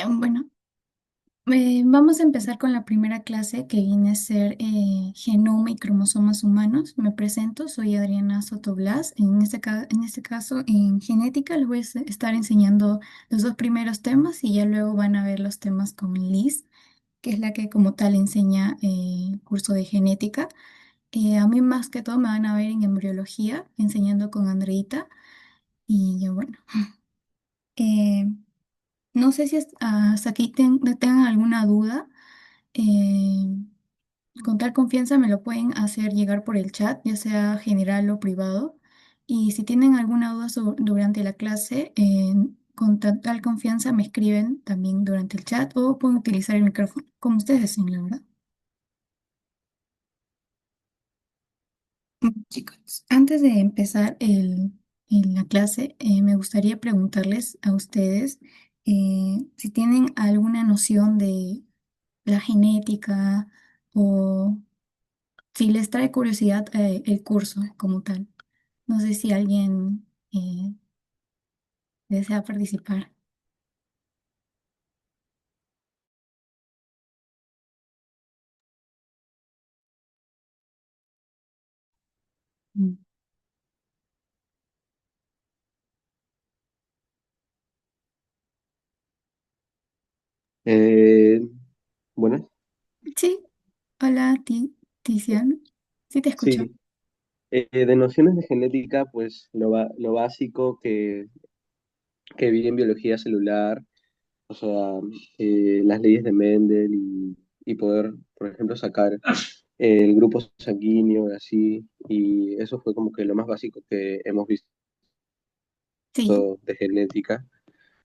Bueno, vamos a empezar con la primera clase que viene a ser genoma y cromosomas humanos. Me presento, soy Adriana Soto Blas. En este caso, en genética, les voy a estar enseñando los dos primeros temas y ya luego van a ver los temas con Liz, que es la que como tal enseña curso de genética. A mí más que todo me van a ver en embriología, enseñando con Andreita. Y ya bueno. eh, no sé si hasta aquí tengan alguna duda. Eh, con tal confianza me lo pueden hacer llegar por el chat, ya sea general o privado. Y si tienen alguna duda durante la clase, con tal confianza me escriben también durante el chat o pueden utilizar el micrófono, como ustedes deseen, la verdad. Chicos, antes de empezar la clase, me gustaría preguntarles a ustedes si tienen alguna noción de la genética o si les trae curiosidad el curso como tal. No sé si alguien desea participar. Mm. Eh, bueno, Sí, hola, Tizian. Sí te escucho. sí, de nociones de genética, pues lo básico que vi en biología celular, o sea, las leyes de Mendel y poder, por ejemplo, sacar el grupo sanguíneo y así, y eso fue como que lo más básico que hemos visto Sí. de genética,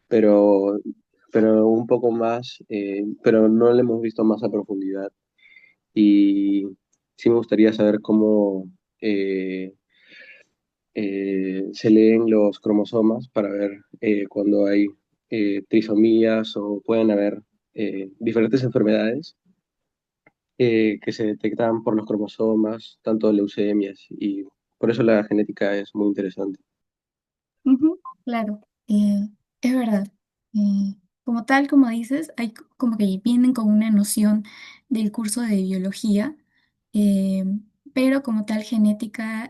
pero, pero un poco más, pero no lo hemos visto más a profundidad, y sí me gustaría saber cómo... se leen los cromosomas para ver cuando hay trisomías o pueden haber diferentes enfermedades que se detectan por los cromosomas, tanto leucemias, y por eso la genética es muy interesante. Ujú, claro, es verdad. Como tal, como dices, hay como que vienen con una noción del curso de biología, eh, pero como tal genética,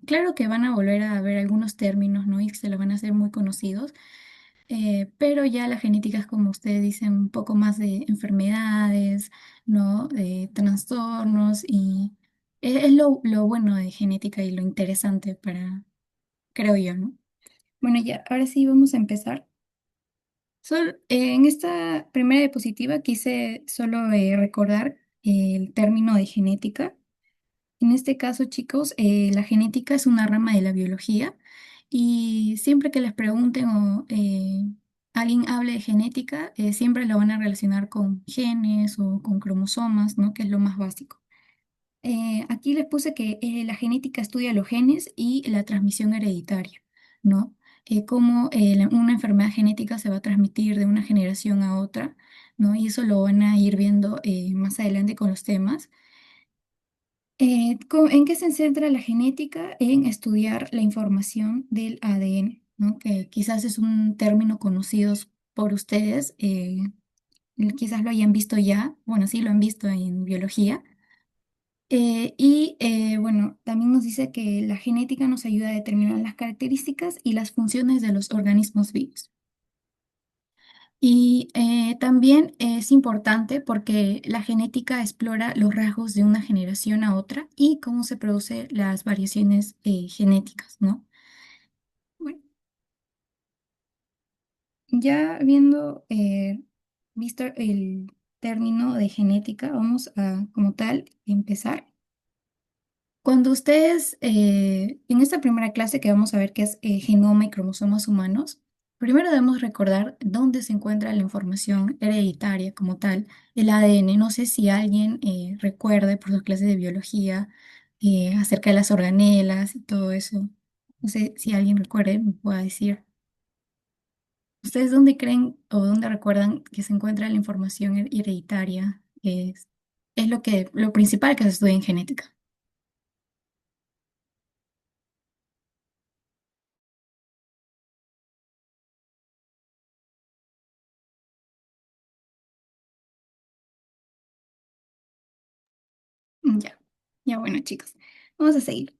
claro que van a volver a ver algunos términos, ¿no? Y se los van a hacer muy conocidos, pero ya la genética es como ustedes dicen, un poco más de enfermedades, ¿no? De trastornos y es lo bueno de genética y lo interesante para, creo yo, ¿no? Bueno, ya, ahora sí vamos a empezar. En esta primera diapositiva quise solo recordar el término de genética. En este caso, chicos, la genética es una rama de la biología y siempre que les pregunten o alguien hable de genética, siempre lo van a relacionar con genes o con cromosomas, ¿no? Que es lo más básico. Aquí les puse que la genética estudia los genes y la transmisión hereditaria, ¿no? Cómo una enfermedad genética se va a transmitir de una generación a otra, ¿no? Y eso lo van a ir viendo más adelante con los temas. ¿En qué se centra la genética? En estudiar la información del ADN, ¿no? Que quizás es un término conocido por ustedes, quizás lo hayan visto ya, bueno, sí lo han visto en biología. Bueno, también nos dice que la genética nos ayuda a determinar las características y las funciones de los organismos vivos. Y también es importante porque la genética explora los rasgos de una generación a otra y cómo se producen las variaciones genéticas, ¿no? Bueno, ya habiendo visto el término de genética, vamos a, como tal, empezar. Cuando ustedes, en esta primera clase que vamos a ver que es genoma y cromosomas humanos, primero debemos recordar dónde se encuentra la información hereditaria como tal, el ADN. No sé si alguien recuerde por sus clases de biología acerca de las organelas y todo eso. No sé si alguien recuerde, me pueda decir. ¿Ustedes dónde creen o dónde recuerdan que se encuentra la información hereditaria? Es lo principal que se estudia en genética. Ya, ya bueno, chicos, vamos a seguir.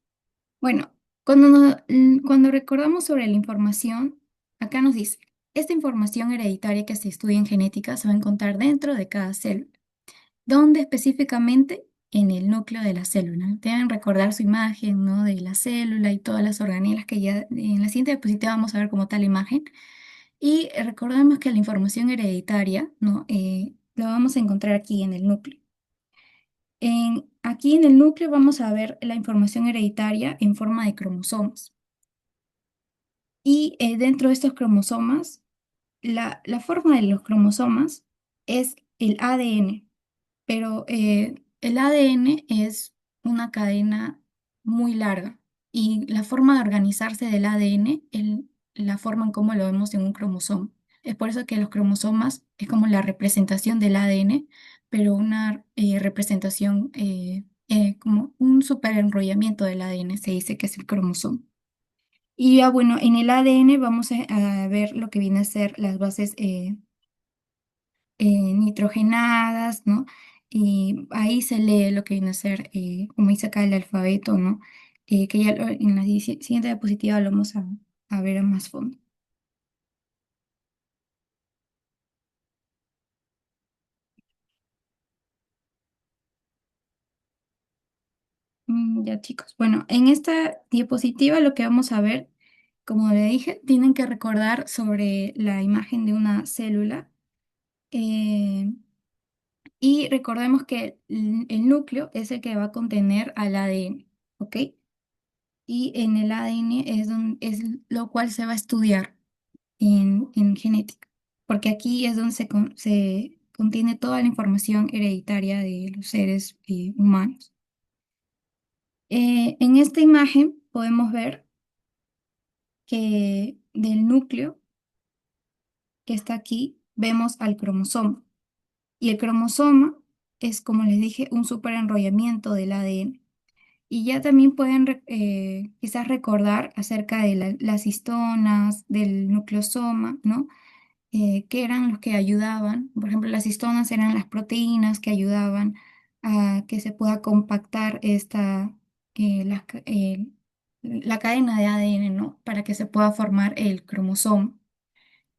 Bueno, cuando recordamos sobre la información, acá nos dice, esta información hereditaria que se estudia en genética se va a encontrar dentro de cada célula. ¿Dónde específicamente? En el núcleo de la célula. Deben recordar su imagen, ¿no? De la célula y todas las organelas que ya en la siguiente diapositiva vamos a ver como tal imagen. Y recordemos que la información hereditaria, ¿no? La vamos a encontrar aquí en el núcleo. Aquí en el núcleo vamos a ver la información hereditaria en forma de cromosomas. Y dentro de estos cromosomas, la forma de los cromosomas es el ADN, pero el ADN es una cadena muy larga y la forma de organizarse del ADN es la forma en cómo lo vemos en un cromosoma. Es por eso que los cromosomas es como la representación del ADN, pero una representación como un superenrollamiento del ADN, se dice que es el cromosoma. Y ya bueno, en el ADN vamos a ver lo que viene a ser las bases nitrogenadas, ¿no? Y ahí se lee lo que viene a ser, como dice acá el alfabeto, ¿no? Que ya en la siguiente diapositiva lo vamos a ver a más fondo. Ya chicos, bueno, en esta diapositiva lo que vamos a ver, como le dije, tienen que recordar sobre la imagen de una célula. eh, y recordemos que el núcleo es el que va a contener al ADN, ¿ok? Y en el ADN es lo cual se va a estudiar en genética, porque aquí es donde se contiene toda la información hereditaria de los seres humanos. En esta imagen podemos ver que del núcleo que está aquí vemos al cromosoma, y el cromosoma es, como les dije, un superenrollamiento del ADN. Y ya también pueden quizás recordar acerca de las histonas, del nucleosoma, ¿no? Que eran los que ayudaban. Por ejemplo, las histonas eran las proteínas que ayudaban a que se pueda compactar la cadena de ADN, ¿no? Para que se pueda formar el cromosoma.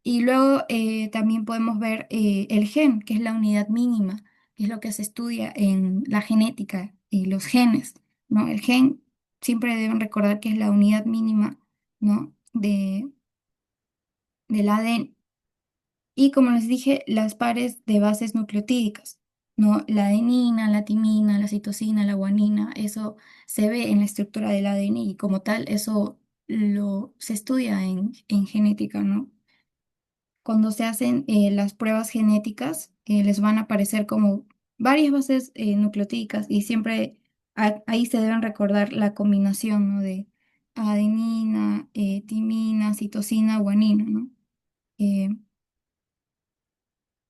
Y luego también podemos ver el gen, que es la unidad mínima, que es lo que se estudia en la genética y los genes, ¿no? El gen siempre deben recordar que es la unidad mínima, ¿no? Del ADN. Y como les dije, las pares de bases nucleotídicas, ¿no? La adenina, la timina, la citosina, la guanina, eso se ve en la estructura del ADN y como tal, eso se estudia en genética, ¿no? Cuando se hacen las pruebas genéticas, les van a aparecer como varias bases nucleotídicas y siempre ahí se deben recordar la combinación, ¿no? De adenina, timina, citosina, guanina, ¿no? Eh,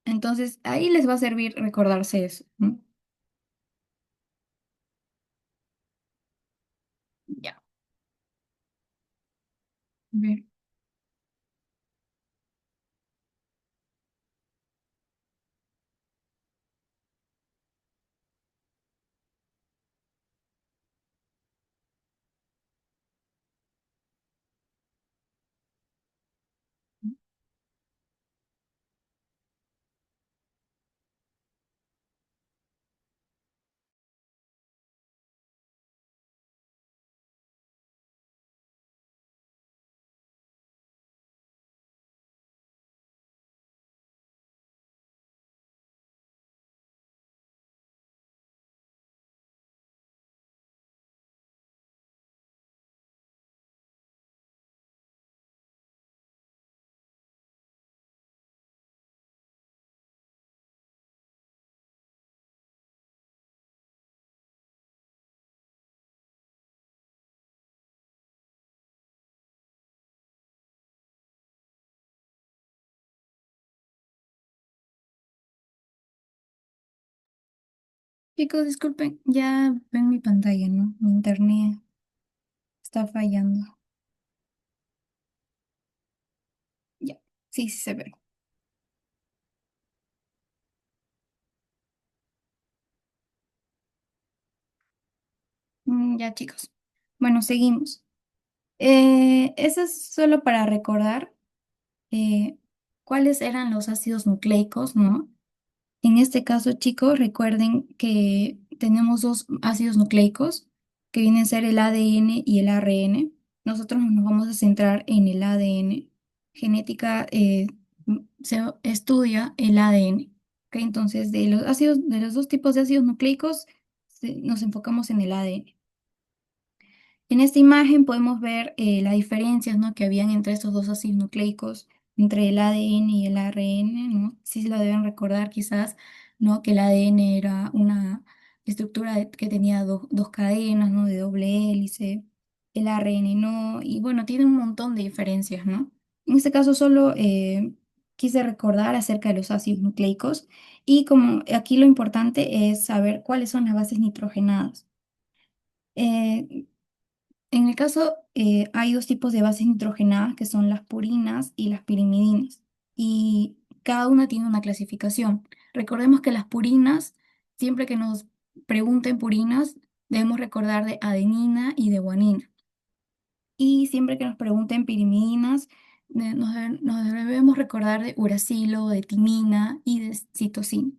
entonces ahí les va a servir recordarse eso, ¿no? Ya. A ver. Chicos, disculpen, ya ven mi pantalla, ¿no? Mi internet está fallando. Ya, sí, sí se ve. Ya, chicos. Bueno, seguimos. Eso es solo para recordar eh, cuáles eran los ácidos nucleicos, ¿no? En este caso, chicos, recuerden que tenemos dos ácidos nucleicos que vienen a ser el ADN y el ARN. Nosotros nos vamos a centrar en el ADN. Genética se estudia el ADN. ¿Ok? Entonces, de los ácidos, de los dos tipos de ácidos nucleicos, nos enfocamos en el ADN. En esta imagen podemos ver las diferencias, ¿no?, que habían entre estos dos ácidos nucleicos, entre el ADN y el ARN, ¿no? Sí lo deben recordar quizás, ¿no?, que el ADN era una estructura que tenía dos cadenas, ¿no?, de doble hélice, el ARN no, y bueno, tiene un montón de diferencias, ¿no? En este caso solo quise recordar acerca de los ácidos nucleicos y como aquí lo importante es saber cuáles son las bases nitrogenadas. Eh, en el caso, hay dos tipos de bases nitrogenadas que son las purinas y las pirimidinas. Y cada una tiene una clasificación. Recordemos que las purinas, siempre que nos pregunten purinas, debemos recordar de adenina y de guanina. Y siempre que nos pregunten pirimidinas, nos debemos recordar de uracilo, de timina y de citosina.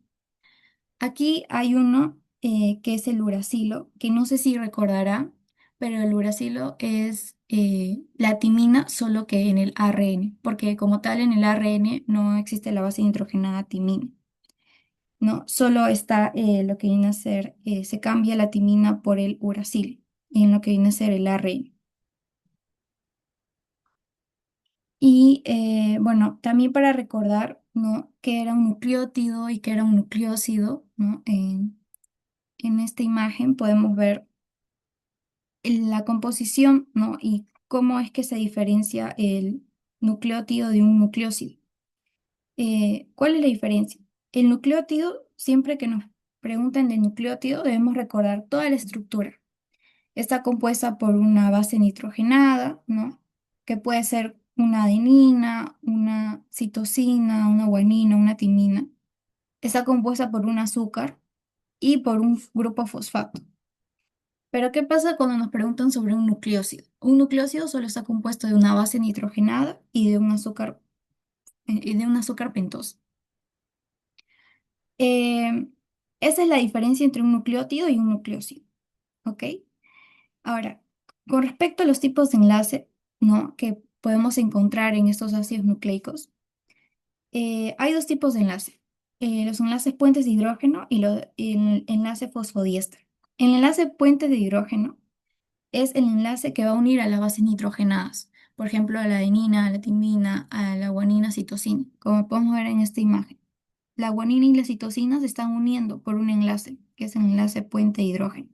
Aquí hay uno que es el uracilo, que no sé si recordará, pero el uracilo es la timina, solo que en el ARN, porque como tal en el ARN no existe la base nitrogenada timina, ¿no? Solo está lo que viene a ser, se cambia la timina por el uracilo, en lo que viene a ser el ARN. Y bueno, también para recordar, ¿no?, qué era un nucleótido y qué era un nucleósido, ¿no? En esta imagen podemos ver la composición, ¿no?, y cómo es que se diferencia el nucleótido de un nucleósido. ¿Cuál es la diferencia? El nucleótido, siempre que nos pregunten del nucleótido, debemos recordar toda la estructura. Está compuesta por una base nitrogenada, ¿no?, que puede ser una adenina, una citosina, una guanina, una timina. Está compuesta por un azúcar y por un grupo fosfato. Pero ¿qué pasa cuando nos preguntan sobre un nucleósido? Un nucleósido solo está compuesto de una base nitrogenada y de un azúcar pentoso. Eh, Esa es la diferencia entre un nucleótido y un nucleósido, ¿ok? Ahora, con respecto a los tipos de enlace, ¿no?, que podemos encontrar en estos ácidos nucleicos, hay dos tipos de enlace. Los enlaces puentes de hidrógeno y el enlace fosfodiéster. El enlace puente de hidrógeno es el enlace que va a unir a las bases nitrogenadas, por ejemplo, a la adenina, a la timina, a la guanina, citosina, como podemos ver en esta imagen. La guanina y la citosina se están uniendo por un enlace, que es el enlace puente de hidrógeno.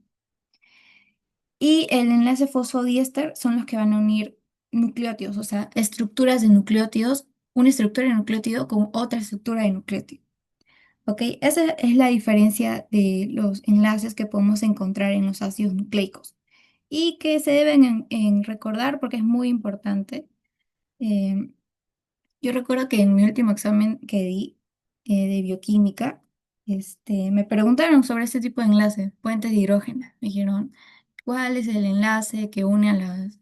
Y el enlace fosfodiéster son los que van a unir nucleótidos, o sea, estructuras de nucleótidos, una estructura de nucleótido con otra estructura de nucleótido. ¿Ok? Esa es la diferencia de los enlaces que podemos encontrar en los ácidos nucleicos y que se deben en recordar porque es muy importante. Eh, yo recuerdo que en mi último examen que di de bioquímica, me preguntaron sobre este tipo de enlace, puentes de hidrógeno. Me dijeron, ¿cuál es el enlace que une a las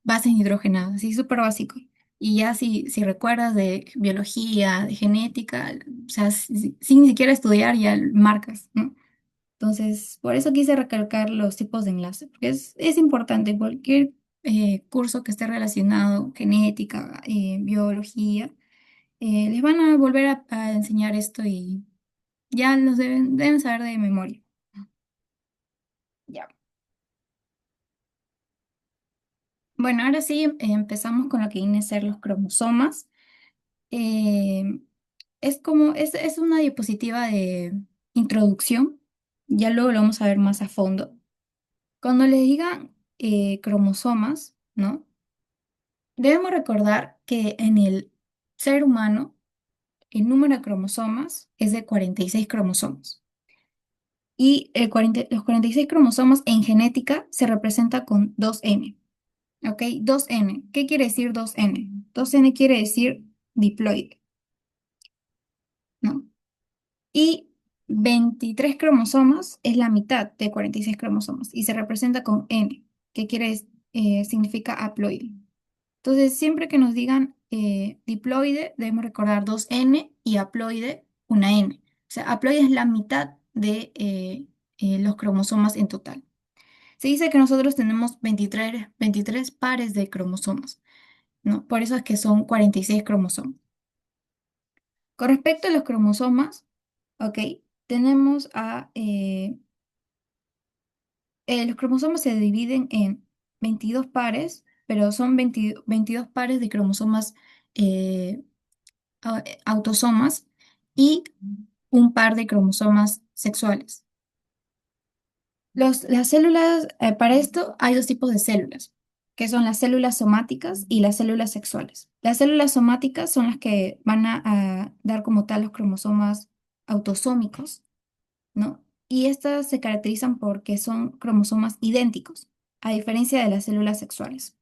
bases hidrogenadas? Así súper básico. Y ya si recuerdas de biología, de genética, o sea, sin ni siquiera estudiar, ya marcas, ¿no? Entonces, por eso quise recalcar los tipos de enlace, porque es importante cualquier curso que esté relacionado, genética, biología, les van a volver a enseñar esto y ya los deben saber de memoria. Ya. Bueno, ahora sí empezamos con lo que viene a ser los cromosomas. Eh, es una diapositiva de introducción, ya luego lo vamos a ver más a fondo. Cuando les digan cromosomas, ¿no? Debemos recordar que en el ser humano el número de cromosomas es de 46 cromosomas. Y los 46 cromosomas en genética se representa con 2N. ¿Ok? 2N. ¿Qué quiere decir 2N? 2N quiere decir diploide, ¿no? Y 23 cromosomas es la mitad de 46 cromosomas y se representa con N, que significa haploide. Entonces, siempre que nos digan diploide, debemos recordar dos N y haploide, una N. O sea, haploide es la mitad de los cromosomas en total. Se dice que nosotros tenemos 23 pares de cromosomas, ¿no? Por eso es que son 46 cromosomas. Con respecto a los cromosomas, ok, tenemos los cromosomas se dividen en 22 pares, pero son 22 pares de cromosomas eh, autosomas y un par de cromosomas sexuales. Las células, para esto hay dos tipos de células, que son las células somáticas y las células sexuales. Las células somáticas son las que van a dar como tal los cromosomas autosómicos, ¿no? Y estas se caracterizan porque son cromosomas idénticos, a diferencia de las células sexuales.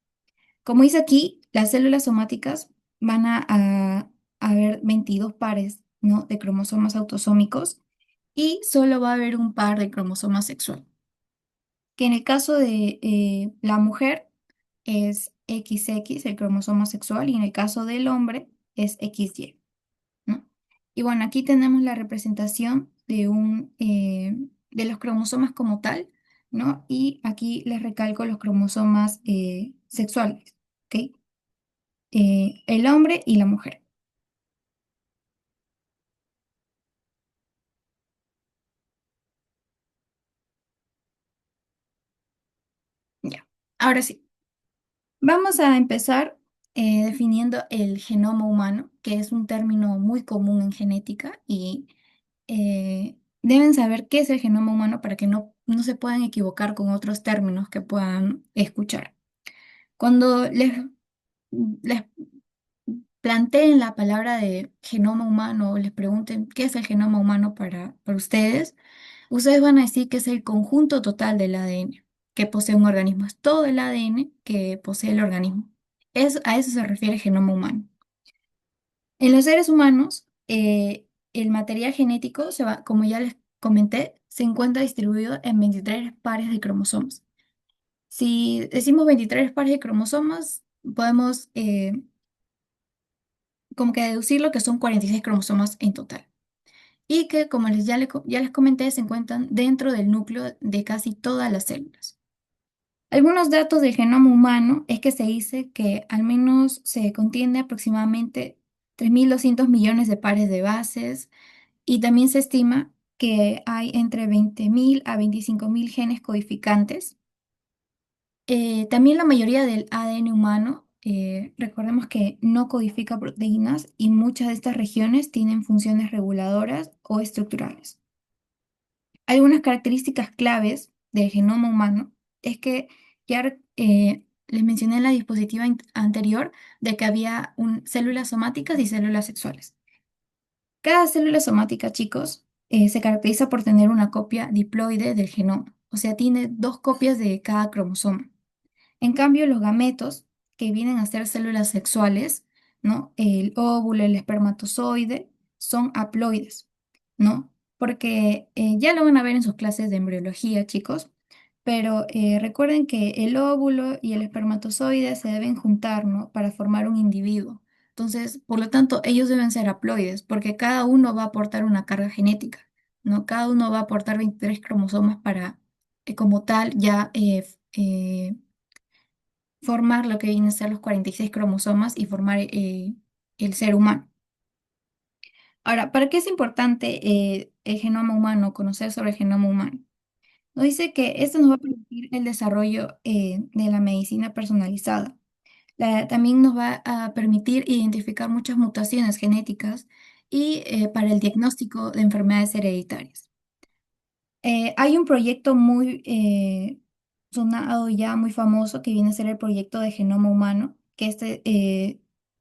Como dice aquí, las células somáticas van a haber 22 pares, ¿no? de cromosomas autosómicos y solo va a haber un par de cromosomas sexuales, que en el caso de la mujer es XX, el cromosoma sexual, y en el caso del hombre es XY, ¿no? Y bueno, aquí tenemos la representación de los cromosomas como tal, ¿no? Y aquí les recalco los cromosomas sexuales, ¿ok? El hombre y la mujer. Ya. Ahora sí, vamos a empezar definiendo el genoma humano, que es un término muy común en genética y deben saber qué es el genoma humano para que no se puedan equivocar con otros términos que puedan escuchar. Cuando les planteen la palabra de genoma humano o les pregunten qué es el genoma humano para ustedes, ustedes van a decir que es el conjunto total del ADN que posee un organismo. Es todo el ADN que posee el organismo. A eso se refiere el genoma humano. En los seres humanos, el material genético como ya les comenté, se encuentra distribuido en 23 pares de cromosomas. Si decimos 23 pares de cromosomas, podemos como que deducir lo que son 46 cromosomas en total. Y que, como ya les comenté, se encuentran dentro del núcleo de casi todas las células. Algunos datos del genoma humano es que se dice que al menos se contiene aproximadamente 3.200 millones de pares de bases y también se estima que hay entre 20.000 a 25.000 genes codificantes. También la mayoría del ADN humano, recordemos que no codifica proteínas y muchas de estas regiones tienen funciones reguladoras o estructurales. Algunas características claves del genoma humano es que les mencioné en la diapositiva anterior de que había células somáticas y células sexuales. Cada célula somática, chicos, se caracteriza por tener una copia diploide del genoma, o sea, tiene dos copias de cada cromosoma. En cambio, los gametos, que vienen a ser células sexuales, ¿no? El óvulo, el espermatozoide, son haploides, ¿no? Porque ya lo van a ver en sus clases de embriología, chicos, pero recuerden que el óvulo y el espermatozoide se deben juntar, ¿no? Para formar un individuo. Entonces, por lo tanto, ellos deben ser haploides, porque cada uno va a aportar una carga genética, ¿no? Cada uno va a aportar 23 cromosomas para, como tal, ya formar lo que vienen a ser los 46 cromosomas y formar el ser humano. Ahora, ¿para qué es importante el genoma humano, conocer sobre el genoma humano? Nos dice que esto nos va a permitir el desarrollo de la medicina personalizada. También nos va a permitir identificar muchas mutaciones genéticas y para el diagnóstico de enfermedades hereditarias. Hay un proyecto muy sonado ya, muy famoso, que viene a ser el proyecto de genoma humano, que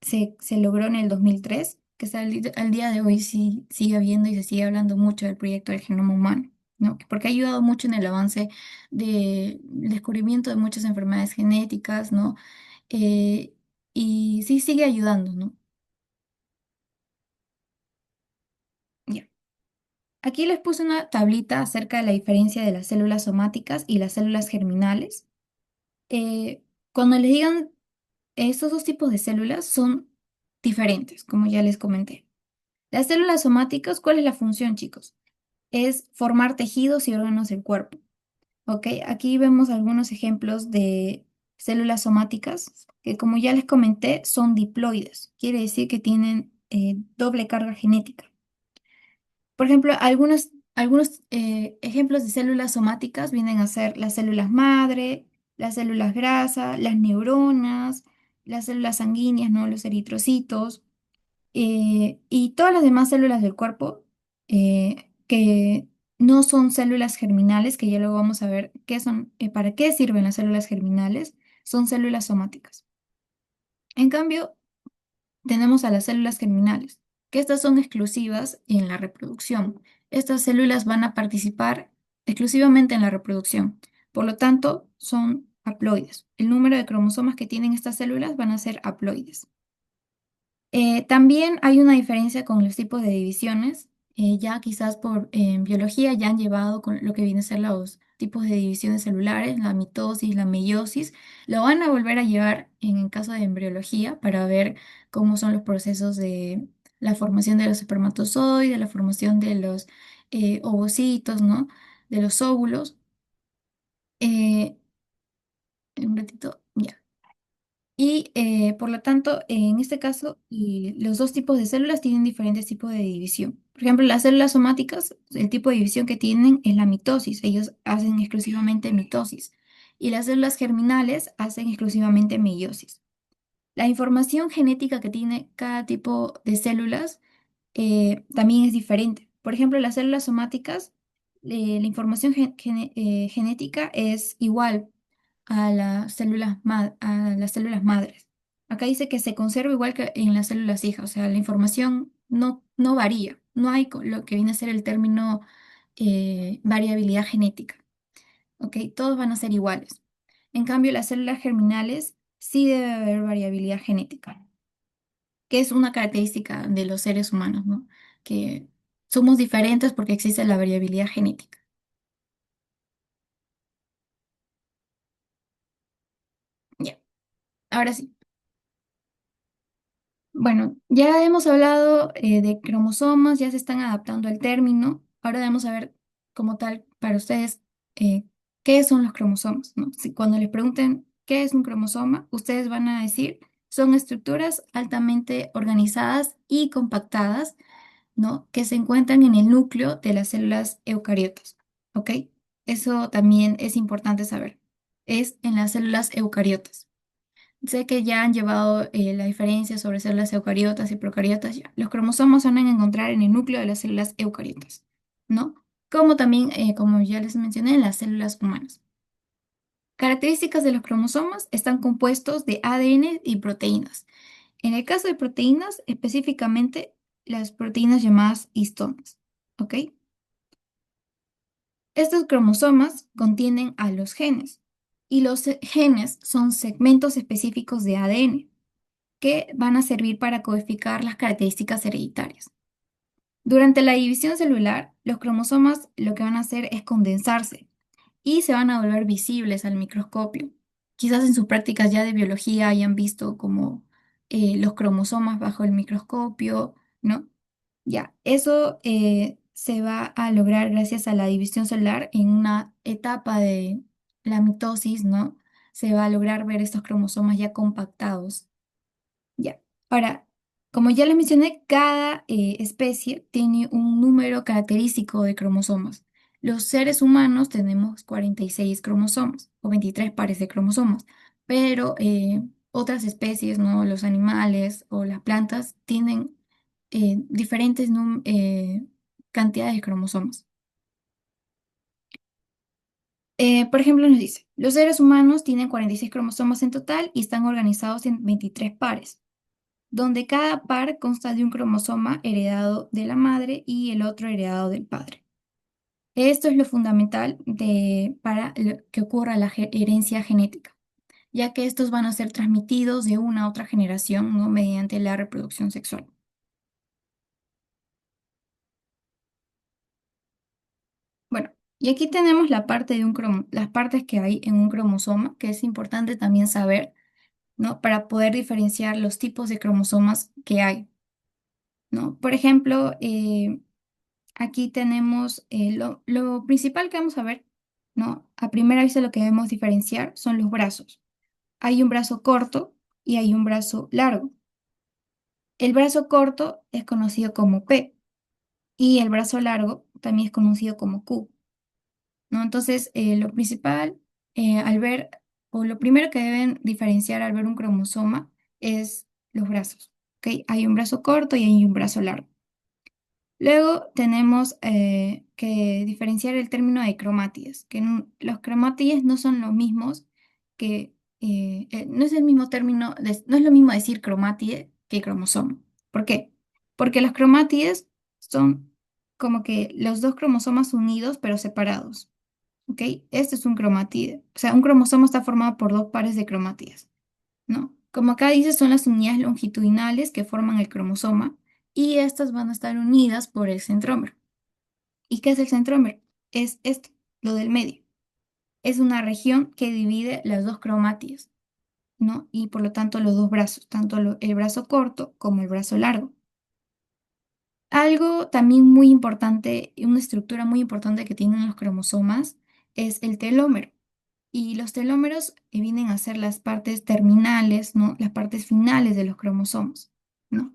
se logró en el 2003, que al día de hoy sí sigue habiendo y se sigue hablando mucho del proyecto del genoma humano, ¿no? Porque ha ayudado mucho en el avance del descubrimiento de muchas enfermedades genéticas, ¿no? Eh, y sí sigue ayudando, ¿no? Ya. Aquí les puse una tablita acerca de la diferencia de las células somáticas y las células germinales. Cuando les digan estos dos tipos de células son diferentes, como ya les comenté. Las células somáticas, ¿cuál es la función, chicos? Es formar tejidos y órganos del cuerpo. ¿Ok? Aquí vemos algunos ejemplos de células somáticas que, como ya les comenté, son diploides. Quiere decir que tienen doble carga genética. Por ejemplo, algunos ejemplos de células somáticas vienen a ser las células madre, las células grasa, las neuronas, las células sanguíneas, ¿no? Los eritrocitos, y todas las demás células del cuerpo que no son células germinales, que ya luego vamos a ver qué son, para qué sirven las células germinales, son células somáticas. En cambio, tenemos a las células germinales, que estas son exclusivas en la reproducción. Estas células van a participar exclusivamente en la reproducción. Por lo tanto, son haploides. El número de cromosomas que tienen estas células van a ser haploides. También hay una diferencia con los tipos de divisiones. Ya quizás por biología ya han llevado con lo que viene a ser los tipos de divisiones celulares, la mitosis, la meiosis. Lo van a volver a llevar en el caso de embriología para ver cómo son los procesos de la formación de los espermatozoides, la formación de los ovocitos, ¿no? De los óvulos. Eh, un ratito, ya. Y por lo tanto, en este caso, y los dos tipos de células tienen diferentes tipos de división. Por ejemplo, las células somáticas, el tipo de división que tienen es la mitosis. Ellos hacen exclusivamente mitosis. Y las células germinales hacen exclusivamente meiosis. La información genética que tiene cada tipo de células también es diferente. Por ejemplo, las células somáticas, la información genética es igual a las células madres. Acá dice que se conserva igual que en las células hijas, o sea, la información no varía, no hay lo que viene a ser el término variabilidad genética, ¿ok? Todos van a ser iguales. En cambio, las células germinales sí debe haber variabilidad genética, que es una característica de los seres humanos, ¿no? Que somos diferentes porque existe la variabilidad genética. Ya, ahora sí. Bueno, ya hemos hablado de cromosomas, ya se están adaptando al término. Ahora vamos a ver como tal para ustedes eh, qué son los cromosomas, ¿no? Cuando les pregunten qué es un cromosoma, ustedes van a decir son estructuras altamente organizadas y compactadas, ¿no? Que se encuentran en el núcleo de las células eucariotas, ¿ok? Eso también es importante saber. Es en las células eucariotas. Sé que ya han llevado la diferencia sobre células eucariotas y procariotas ya. Los cromosomas se van a encontrar en el núcleo de las células eucariotas, ¿no? Como también, como ya les mencioné, en las células humanas. Características de los cromosomas están compuestos de ADN y proteínas. En el caso de proteínas, específicamente las proteínas llamadas histonas, ¿ok? Estos cromosomas contienen a los genes y los genes son segmentos específicos de ADN que van a servir para codificar las características hereditarias. Durante la división celular, los cromosomas lo que van a hacer es condensarse y se van a volver visibles al microscopio. Quizás en sus prácticas ya de biología hayan visto como los cromosomas bajo el microscopio, ¿no? Ya, eso se va a lograr gracias a la división celular en una etapa de la mitosis, ¿no? Se va a lograr ver estos cromosomas ya compactados. Ya. Ahora, como ya les mencioné, cada especie tiene un número característico de cromosomas. Los seres humanos tenemos 46 cromosomas o 23 pares de cromosomas, pero otras especies, ¿no? Los animales o las plantas tienen diferentes cantidades de cromosomas. Por ejemplo, nos dice, los seres humanos tienen 46 cromosomas en total y están organizados en 23 pares, donde cada par consta de un cromosoma heredado de la madre y el otro heredado del padre. Esto es lo fundamental para que ocurra la herencia genética, ya que estos van a ser transmitidos de una a otra generación, ¿no? Mediante la reproducción sexual. Y aquí tenemos la parte de las partes que hay en un cromosoma, que es importante también saber, ¿no? Para poder diferenciar los tipos de cromosomas que hay, ¿no? Por ejemplo, aquí tenemos lo principal que vamos a ver, ¿no? A primera vista lo que debemos diferenciar son los brazos. Hay un brazo corto y hay un brazo largo. El brazo corto es conocido como P y el brazo largo también es conocido como Q, ¿no? Entonces, lo principal al ver, o lo primero que deben diferenciar al ver un cromosoma es los brazos, ¿ok? Hay un brazo corto y hay un brazo largo. Luego tenemos que diferenciar el término de cromátides, que los cromátides no son los mismos que, no es el mismo término, no es lo mismo decir cromátide que cromosoma. ¿Por qué? Porque los cromátides son como que los dos cromosomas unidos pero separados, ¿ok? Este es un cromátide, o sea, un cromosoma está formado por dos pares de cromátides, ¿no? Como acá dice, son las unidades longitudinales que forman el cromosoma y estas van a estar unidas por el centrómero. ¿Y qué es el centrómero? Es esto, lo del medio. Es una región que divide las dos cromátides, ¿no? Y por lo tanto los dos brazos, tanto el brazo corto como el brazo largo. Algo también muy importante, una estructura muy importante que tienen los cromosomas es el telómero. Y los telómeros vienen a ser las partes terminales, ¿no? Las partes finales de los cromosomas, ¿no?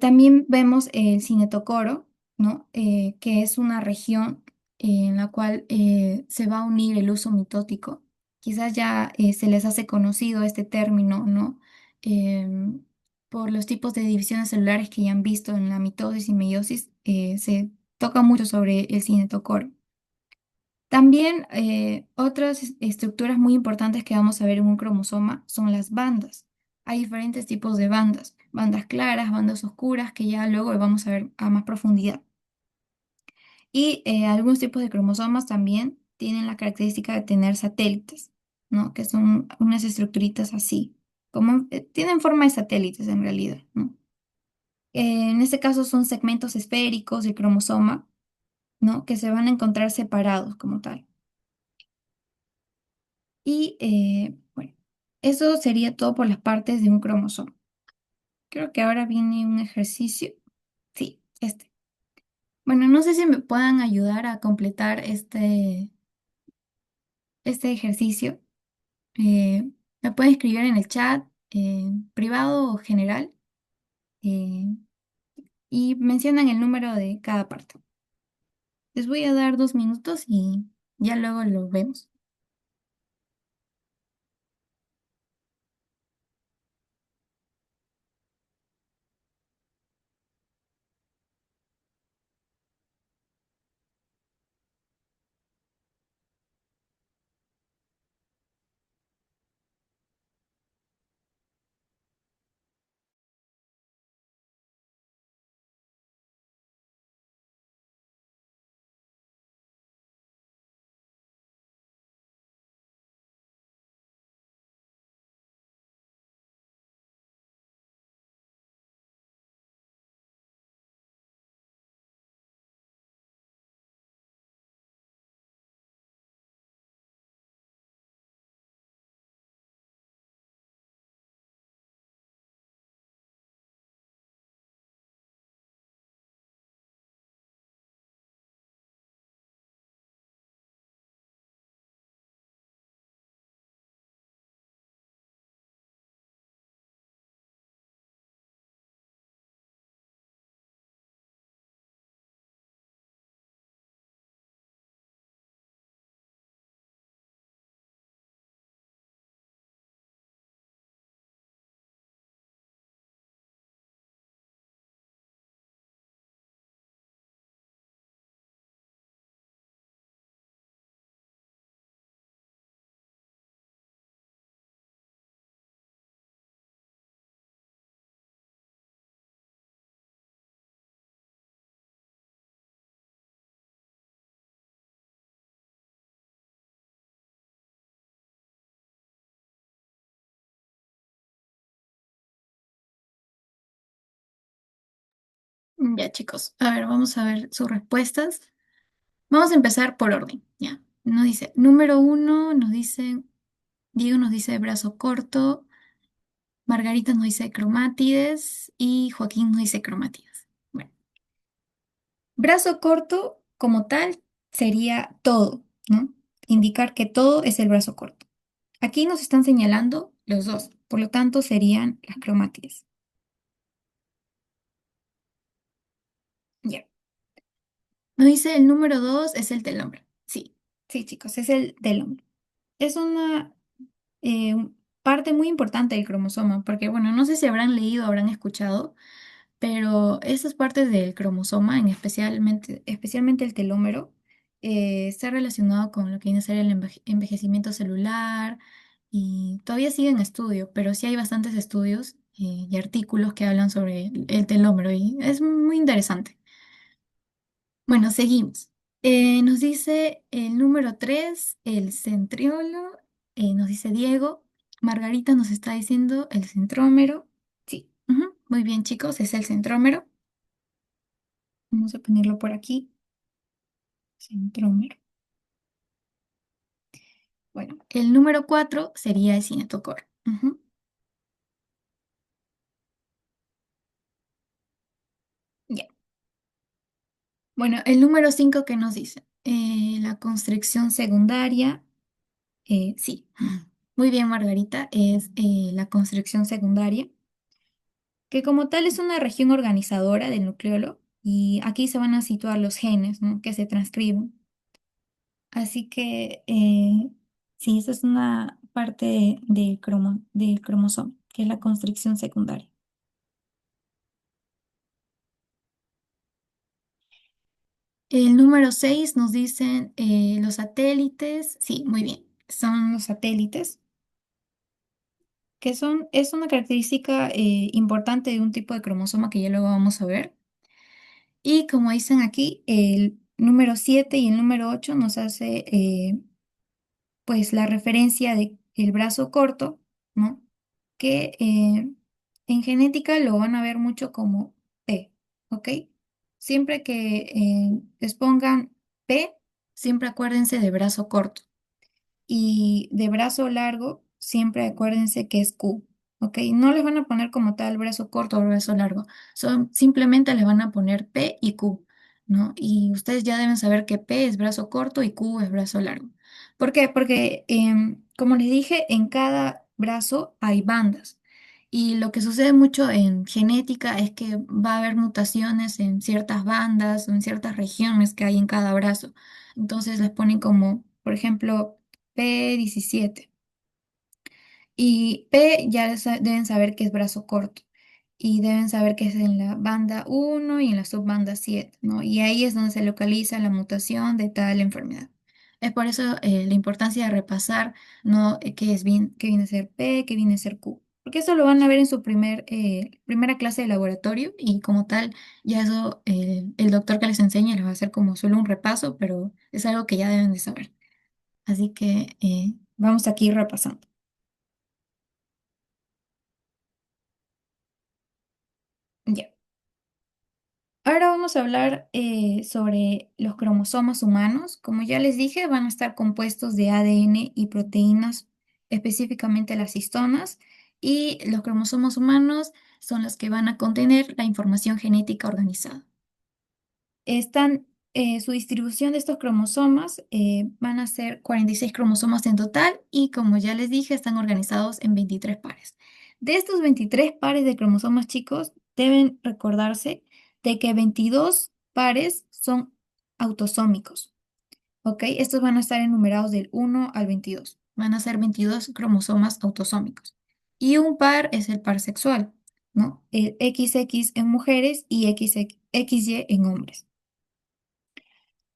También vemos el cinetocoro, ¿no? Que es una región en la cual se va a unir el uso mitótico. Quizás ya se les hace conocido este término, ¿no? Em, por los tipos de divisiones celulares que ya han visto en la mitosis y meiosis, se toca mucho sobre el cinetocoro. También otras estructuras muy importantes que vamos a ver en un cromosoma son las bandas. Hay diferentes tipos de bandas, bandas claras, bandas oscuras, que ya luego vamos a ver a más profundidad. Y algunos tipos de cromosomas también tienen la característica de tener satélites, ¿no? Que son unas estructuritas así, como tienen forma de satélites en realidad, ¿no? En este caso son segmentos esféricos del cromosoma, ¿no? Que se van a encontrar separados como tal. Y bueno, eso sería todo por las partes de un cromosoma. Creo que ahora viene un ejercicio. Sí, este. Bueno, no sé si me puedan ayudar a completar este ejercicio. Me pueden escribir en el chat, privado o general, eh, y mencionan el número de cada parte. Les voy a dar 2 minutos y ya luego lo vemos. Ya, chicos, a ver, vamos a ver sus respuestas. Vamos a empezar por orden, ¿ya? Nos dice, número uno, Diego nos dice brazo corto, Margarita nos dice cromátides y Joaquín nos dice cromátides. Bueno, brazo corto como tal sería todo, ¿no? Indicar que todo es el brazo corto. Aquí nos están señalando los dos, por lo tanto serían las cromátides. Ya. Nos dice el número dos es el telómero. Sí, sí, chicos, es el telómero. Es una eh, parte muy importante del cromosoma, porque bueno, no sé si habrán leído o habrán escuchado, pero esas partes del cromosoma, especialmente el telómero, está relacionado con lo que viene a ser el envejecimiento celular y todavía sigue en estudio, pero sí hay bastantes estudios y artículos que hablan sobre el telómero y es muy interesante. Bueno, seguimos. Nos dice el número 3 el centriolo, nos dice Diego. Margarita nos está diciendo el centrómero. Sí, ujú, muy bien, chicos, es el centrómero. Vamos a ponerlo por aquí, centrómero. Bueno, el número 4 sería el cinetocoro. Ujú, ya. Bueno, el número 5 ¿qué nos dice? La constricción secundaria. Sí, muy bien, Margarita, es la constricción secundaria, que como tal es una región organizadora del nucleolo y aquí se van a situar los genes, ¿no?, que se transcriben. Así que sí, esa es una parte del cromosoma, que es la constricción secundaria. El número 6 nos dicen los satélites. Sí, muy bien. Son los satélites, es una característica importante de un tipo de cromosoma que ya luego vamos a ver. Y como dicen aquí, el número 7 y el número 8 nos hace pues la referencia de el brazo corto, ¿no? Que en genética lo van a ver mucho como P, ¿ok? Siempre que les pongan P, siempre acuérdense de brazo corto. Y de brazo largo, siempre acuérdense que es Q, ¿ok? No les van a poner como tal brazo corto o brazo largo, simplemente les van a poner P y Q, ¿no? Y ustedes ya deben saber que P es brazo corto y Q es brazo largo. ¿Por qué? Porque, como les dije, en cada brazo hay bandas. Y lo que sucede mucho en genética es que va a haber mutaciones en ciertas bandas o en ciertas regiones que hay en cada brazo. Entonces les ponen como, por ejemplo, P17. Y P ya deben saber que es brazo corto. Y deben saber que es en la banda uno y en la subbanda 7, ¿no? Y ahí es donde se localiza la mutación de tal enfermedad. Es por eso la importancia de repasar, ¿no? Qué viene a ser P, qué viene a ser Q. Porque eso lo van a ver en su primera clase de laboratorio y como tal, ya eso el doctor que les enseña les va a hacer como solo un repaso, pero es algo que ya deben de saber. Así que vamos aquí repasando. Ya. Ahora vamos a hablar sobre los cromosomas humanos. Como ya les dije, van a estar compuestos de ADN y proteínas, específicamente las histonas, y los cromosomas humanos son los que van a contener la información genética organizada. Su distribución de estos cromosomas van a ser 46 cromosomas en total y como ya les dije, están organizados en 23 pares. De estos 23 pares de cromosomas, chicos, deben recordarse de que 22 pares son autosómicos, ¿ok? Estos van a estar enumerados del 1 al 22. Van a ser 22 cromosomas autosómicos. Y un par es el par sexual, ¿no? El XX en mujeres y XY en hombres.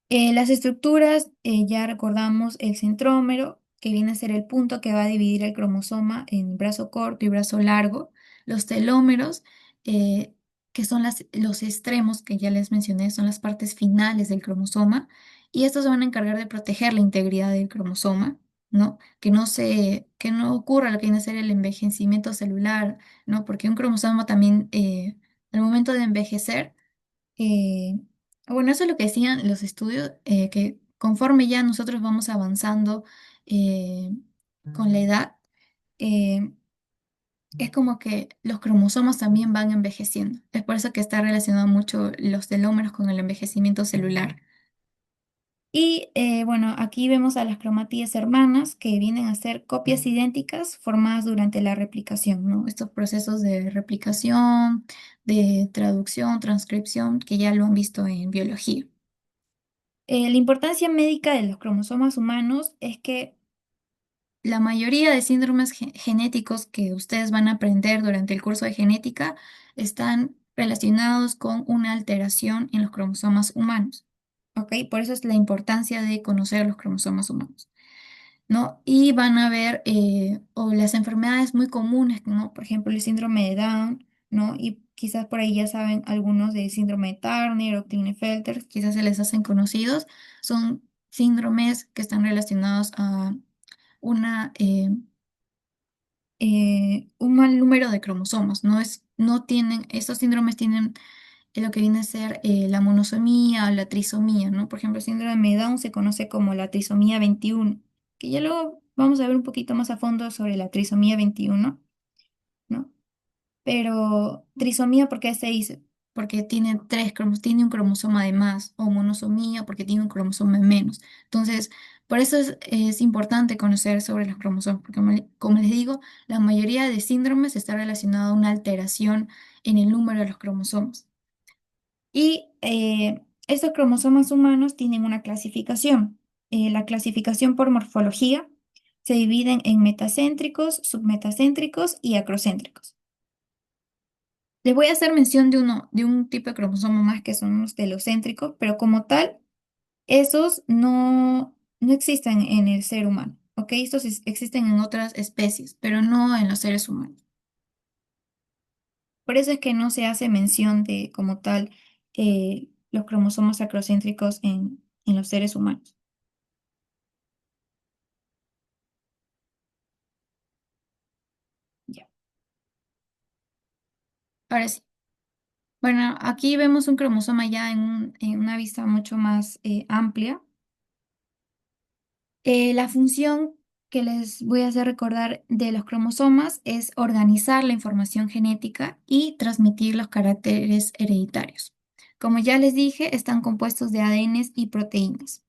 Las estructuras, ya recordamos el centrómero, que viene a ser el punto que va a dividir el cromosoma en brazo corto y brazo largo. Los telómeros, eh, que son los extremos que ya les mencioné, son las partes finales del cromosoma. Y estos se van a encargar de proteger la integridad del cromosoma, ¿no? Que no ocurra lo que viene a ser el envejecimiento celular, ¿no? Porque un cromosoma también, al momento de envejecer, eh, Bueno, eso es lo que decían los estudios, que conforme ya nosotros vamos avanzando eh, con la edad, eh, es como que los cromosomas también van envejeciendo. Es por eso que está relacionado mucho los telómeros con el envejecimiento celular. Y bueno, aquí vemos a las cromatías hermanas que vienen a ser copias idénticas formadas durante la replicación, ¿no? Estos procesos de replicación, de traducción, transcripción, que ya lo han visto en biología. La importancia médica de los cromosomas humanos es que la mayoría de síndromes genéticos que ustedes van a aprender durante el curso de genética están relacionados con una alteración en los cromosomas humanos. ¿Ok? Por eso es la importancia de conocer los cromosomas humanos, ¿no? Y van a ver o las enfermedades muy comunes, ¿no? Por ejemplo, el síndrome de Down, ¿no? Y quizás por ahí ya saben algunos de síndrome de Turner o Klinefelter, quizás se les hacen conocidos. Son síndromes que están relacionados a una, un mal número de cromosomas, no tienen, estos síndromes tienen lo que viene a ser la monosomía o la trisomía, ¿no? Por ejemplo, el síndrome de Down se conoce como la trisomía 21, que ya luego vamos a ver un poquito más a fondo sobre la trisomía 21, ¿no? Pero trisomía, ¿por qué se dice? Porque tiene tiene un cromosoma de más, o monosomía porque tiene un cromosoma de menos. Entonces, por eso es importante conocer sobre los cromosomas, porque como les digo, la mayoría de síndromes está relacionada a una alteración en el número de los cromosomas. Y estos cromosomas humanos tienen una clasificación. La clasificación por morfología se dividen en metacéntricos, submetacéntricos y acrocéntricos. Les voy a hacer mención de un tipo de cromosoma más que son los telocéntricos, pero como tal, esos no existen en el ser humano, ¿ok? Estos existen en otras especies, pero no en los seres humanos. Por eso es que no se hace mención de, como tal, los cromosomas acrocéntricos en los seres humanos. Ya. Ahora sí. Bueno, aquí vemos un cromosoma ya en una vista mucho más amplia. La función que les voy a hacer recordar de los cromosomas es organizar la información genética y transmitir los caracteres hereditarios. Como ya les dije, están compuestos de ADNs y proteínas.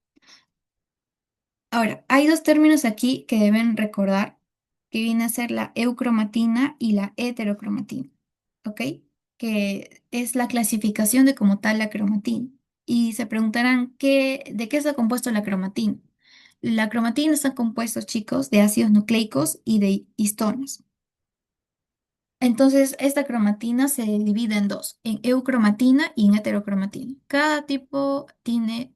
Ahora, hay dos términos aquí que deben recordar, que viene a ser la eucromatina y la heterocromatina, ¿ok? Que es la clasificación de como tal la cromatina. Y se preguntarán, ¿de qué está compuesto la cromatina? La cromatina está compuesto, chicos, de ácidos nucleicos y de histonas. Entonces, esta cromatina se divide en dos, en eucromatina y en heterocromatina. Cada tipo tiene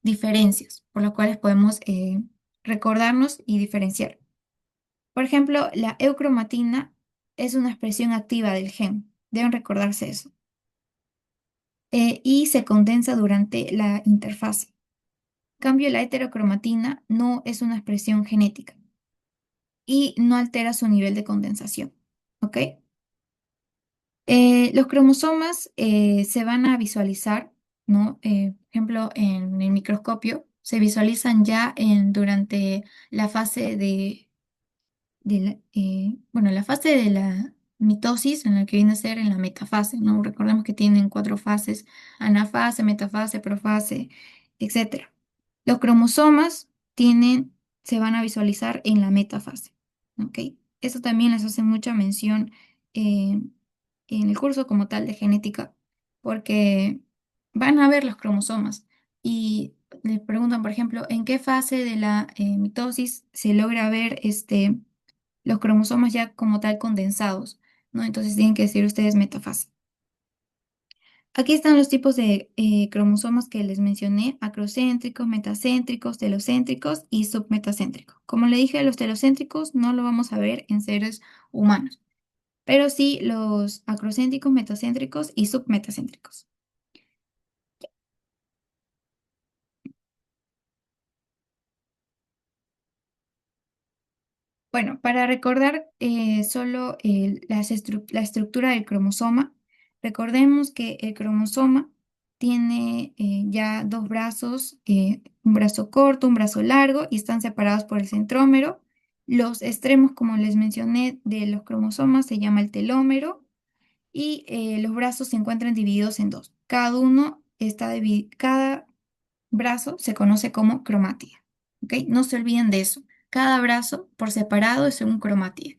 diferencias, por las cuales podemos recordarnos y diferenciar. Por ejemplo, la eucromatina es una expresión activa del gen. Deben recordarse eso. Y se condensa durante la interfase. En cambio, la heterocromatina no es una expresión genética y no altera su nivel de condensación. ¿Ok? Los cromosomas se van a visualizar, ¿no? Por ejemplo, en el microscopio se visualizan ya durante la fase bueno, la fase de la mitosis, en la que viene a ser en la metafase, ¿no? Recordemos que tienen cuatro fases: anafase, metafase, profase, etcétera. Los cromosomas se van a visualizar en la metafase, ¿ok? Eso también les hace mucha mención eh, en el curso como tal de genética, porque van a ver los cromosomas y les preguntan, por ejemplo, ¿en qué fase de la mitosis se logra ver los cromosomas ya como tal condensados? ¿No? Entonces tienen que decir ustedes metafase. Aquí están los tipos de cromosomas que les mencioné: acrocéntricos, metacéntricos, telocéntricos y submetacéntricos. Como le dije, los telocéntricos no lo vamos a ver en seres humanos, pero sí los acrocéntricos, metacéntricos y submetacéntricos. Bueno, para recordar solo la estructura del cromosoma, recordemos que el cromosoma tiene ya dos brazos, un brazo corto, un brazo largo, y están separados por el centrómero. Los extremos, como les mencioné, de los cromosomas se llama el telómero y los brazos se encuentran divididos en dos. Cada brazo se conoce como cromátida. ¿Ok? No se olviden de eso. Cada brazo por separado es un cromátida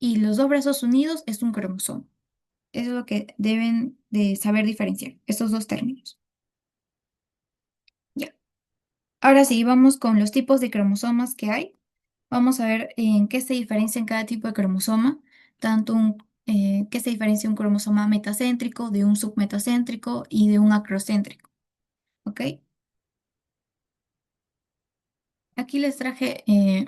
y los dos brazos unidos es un cromosoma. Eso es lo que deben de saber diferenciar, estos dos términos. Ya. Ahora sí, vamos con los tipos de cromosomas que hay. Vamos a ver en qué se diferencia en cada tipo de cromosoma, qué se diferencia un cromosoma metacéntrico de un submetacéntrico y de un acrocéntrico. ¿Ok? Aquí les traje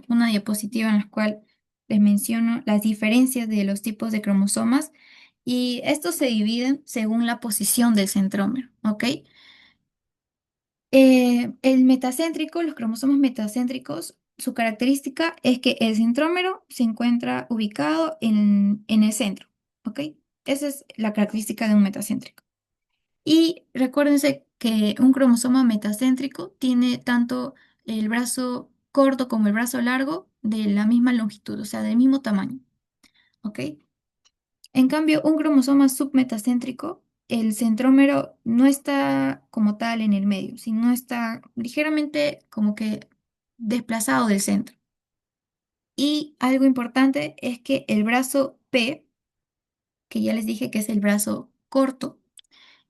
una diapositiva en la cual les menciono las diferencias de los tipos de cromosomas y estos se dividen según la posición del centrómero. ¿Ok? El metacéntrico, los cromosomas metacéntricos, su característica es que el centrómero se encuentra ubicado en el centro, ¿ok? Esa es la característica de un metacéntrico. Y recuérdense que un cromosoma metacéntrico tiene tanto el brazo corto como el brazo largo de la misma longitud, o sea, del mismo tamaño, ¿ok? En cambio, un cromosoma submetacéntrico, el centrómero no está como tal en el medio, sino está ligeramente como que desplazado del centro. Y algo importante es que el brazo P, que ya les dije que es el brazo corto,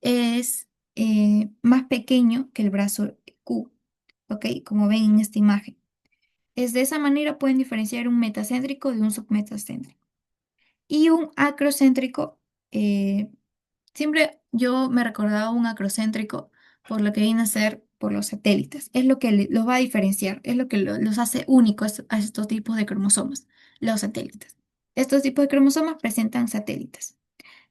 es más pequeño que el brazo Q, ¿ok? Como ven en esta imagen. Es de esa manera pueden diferenciar un metacéntrico de un submetacéntrico. Y un acrocéntrico, eh, siempre yo me recordaba un acrocéntrico por lo que viene a ser por los satélites. Es lo que los va a diferenciar, es lo que los hace únicos a estos tipos de cromosomas, los satélites. Estos tipos de cromosomas presentan satélites.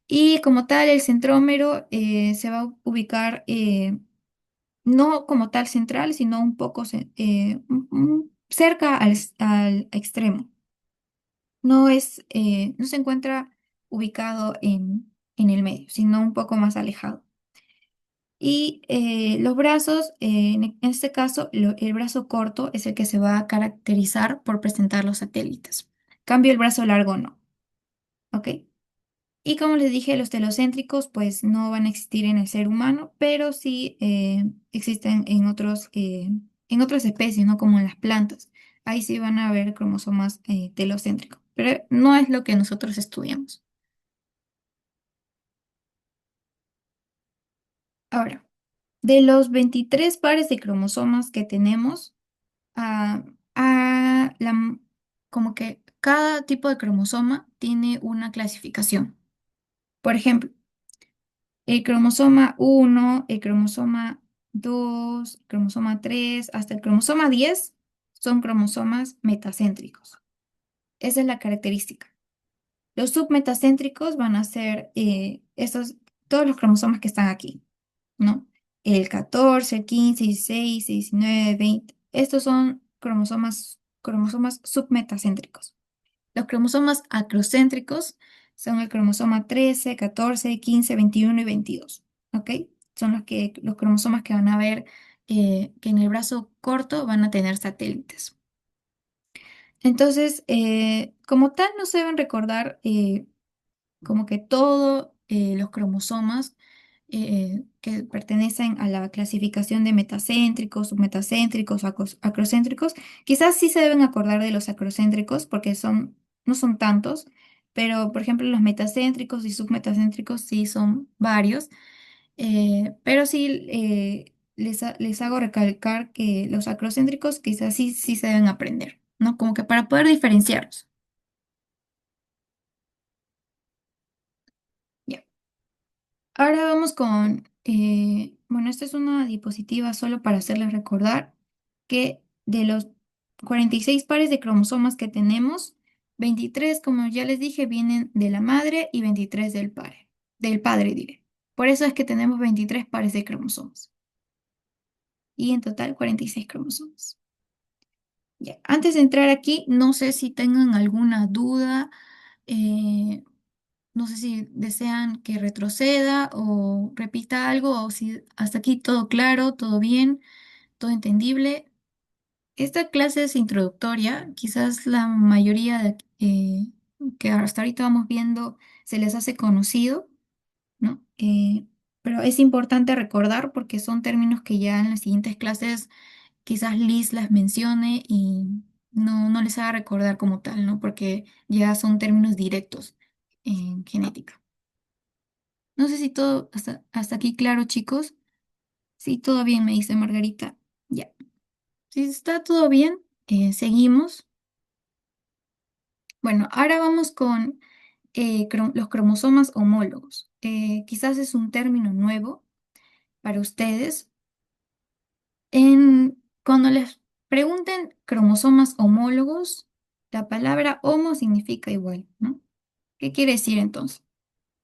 Y como tal, el centrómero se va a ubicar no como tal central, sino un poco cerca al extremo. No se encuentra ubicado en el medio, sino un poco más alejado. Y los brazos, en este caso, el brazo corto es el que se va a caracterizar por presentar los satélites. Cambio el brazo largo no. ¿Ok? Y como les dije, los telocéntricos pues no van a existir en el ser humano, pero sí existen en otras especies, ¿no? Como en las plantas. Ahí sí van a haber cromosomas telocéntricos, pero no es lo que nosotros estudiamos. Ahora, de los 23 pares de cromosomas que tenemos, a, a la, como que cada tipo de cromosoma tiene una clasificación. Por ejemplo, el cromosoma 1, el cromosoma 2, el cromosoma 3, hasta el cromosoma 10 son cromosomas metacéntricos. Esa es la característica. Los submetacéntricos van a ser todos los cromosomas que están aquí, ¿no? El 14, el 15, 16, 19, 20. Estos son cromosomas submetacéntricos. Los cromosomas acrocéntricos son el cromosoma 13, 14, 15, 21 y 22. ¿Ok? Son los cromosomas que van a ver que en el brazo corto van a tener satélites. Entonces, como tal, no se deben recordar como que todos los cromosomas que pertenecen a la clasificación de metacéntricos, submetacéntricos, acrocéntricos, quizás sí se deben acordar de los acrocéntricos porque no son tantos, pero por ejemplo los metacéntricos y submetacéntricos sí son varios, pero sí les hago recalcar que los acrocéntricos quizás sí se deben aprender, ¿no? Como que para poder diferenciarlos. Ya. Ahora vamos bueno, esta es una diapositiva solo para hacerles recordar que de los 46 pares de cromosomas que tenemos, 23, como ya les dije, vienen de la madre y 23 del padre, diré. Por eso es que tenemos 23 pares de cromosomas y en total 46 cromosomas. Ya. Antes de entrar aquí, no sé si tengan alguna duda. No sé si desean que retroceda o repita algo o si hasta aquí todo claro, todo bien, todo entendible. Esta clase es introductoria, quizás la mayoría que hasta ahorita vamos viendo se les hace conocido, ¿no? Pero es importante recordar porque son términos que ya en las siguientes clases quizás Liz las mencione y no les haga recordar como tal, ¿no? Porque ya son términos directos en genética. No sé si todo hasta aquí claro, chicos. Sí, todo bien, me dice Margarita. Ya. Si está todo bien, seguimos. Bueno, ahora vamos con los cromosomas homólogos. Quizás es un término nuevo para ustedes. Cuando les pregunten cromosomas homólogos, la palabra homo significa igual, ¿no? ¿Qué quiere decir entonces?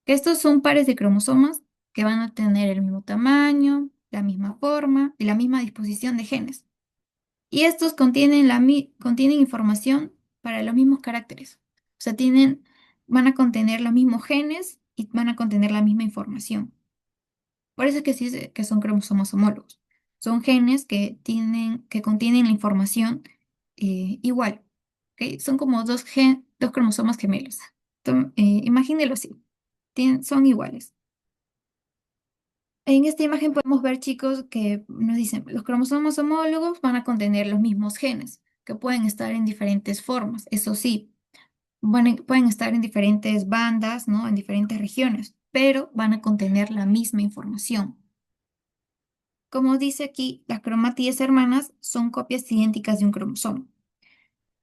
Que estos son pares de cromosomas que van a tener el mismo tamaño, la misma forma y la misma disposición de genes. Y estos contienen información para los mismos caracteres. O sea, van a contener los mismos genes y van a contener la misma información. Por eso es que sí que son cromosomas homólogos. Son genes que contienen la información igual. ¿Ok? Son como dos cromosomas gemelos. Imagínelo así. Son iguales. En esta imagen podemos ver, chicos, que nos dicen, los cromosomas homólogos van a contener los mismos genes, que pueden estar en diferentes formas. Eso sí, pueden estar en diferentes bandas, ¿no? En diferentes regiones, pero van a contener la misma información. Como dice aquí, las cromatías hermanas son copias idénticas de un cromosoma.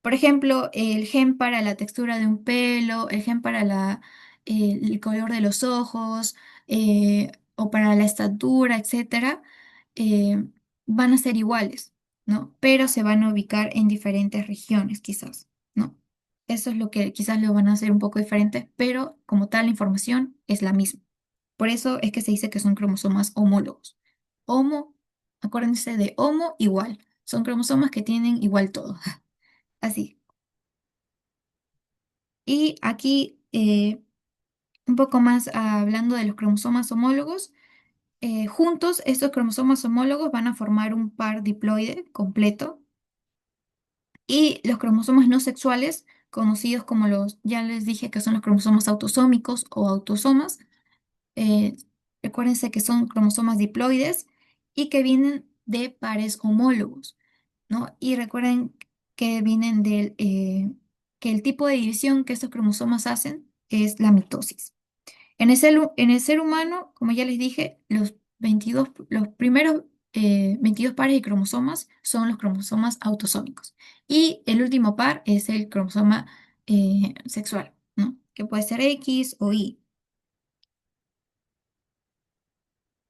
Por ejemplo, el gen para la textura de un pelo, el gen para el color de los ojos, o para la estatura, etcétera, eh, van a ser iguales, ¿no? Pero se van a ubicar en diferentes regiones, quizás, ¿no? Eso es lo que quizás lo van a hacer un poco diferente, pero como tal, la información es la misma. Por eso es que se dice que son cromosomas homólogos. Homo, acuérdense de homo igual. Son cromosomas que tienen igual todo. Así. Y aquí, un poco más hablando de los cromosomas homólogos, juntos estos cromosomas homólogos van a formar un par diploide completo y los cromosomas no sexuales, conocidos como ya les dije que son los cromosomas autosómicos o autosomas, eh, recuérdense que son cromosomas diploides y que vienen de pares homólogos, ¿no? Y recuerden que que el tipo de división que estos cromosomas hacen es la mitosis. En el ser humano, como ya les dije, los primeros 22 pares de cromosomas son los cromosomas autosómicos. Y el último par es el cromosoma sexual, ¿no? Que puede ser X o Y.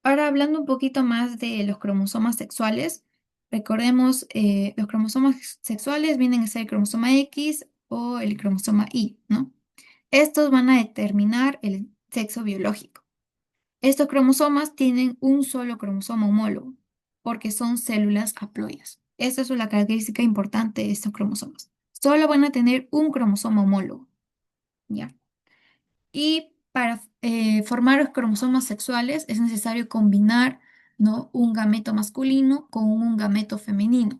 Ahora, hablando un poquito más de los cromosomas sexuales, recordemos, los cromosomas sexuales vienen a ser el cromosoma X o el cromosoma Y, ¿no? Estos van a determinar el sexo biológico. Estos cromosomas tienen un solo cromosoma homólogo, porque son células haploides. Esa es la característica importante de estos cromosomas. Solo van a tener un cromosoma homólogo, ¿ya? Y para formar los cromosomas sexuales es necesario combinar, ¿no? Un gameto masculino con un gameto femenino,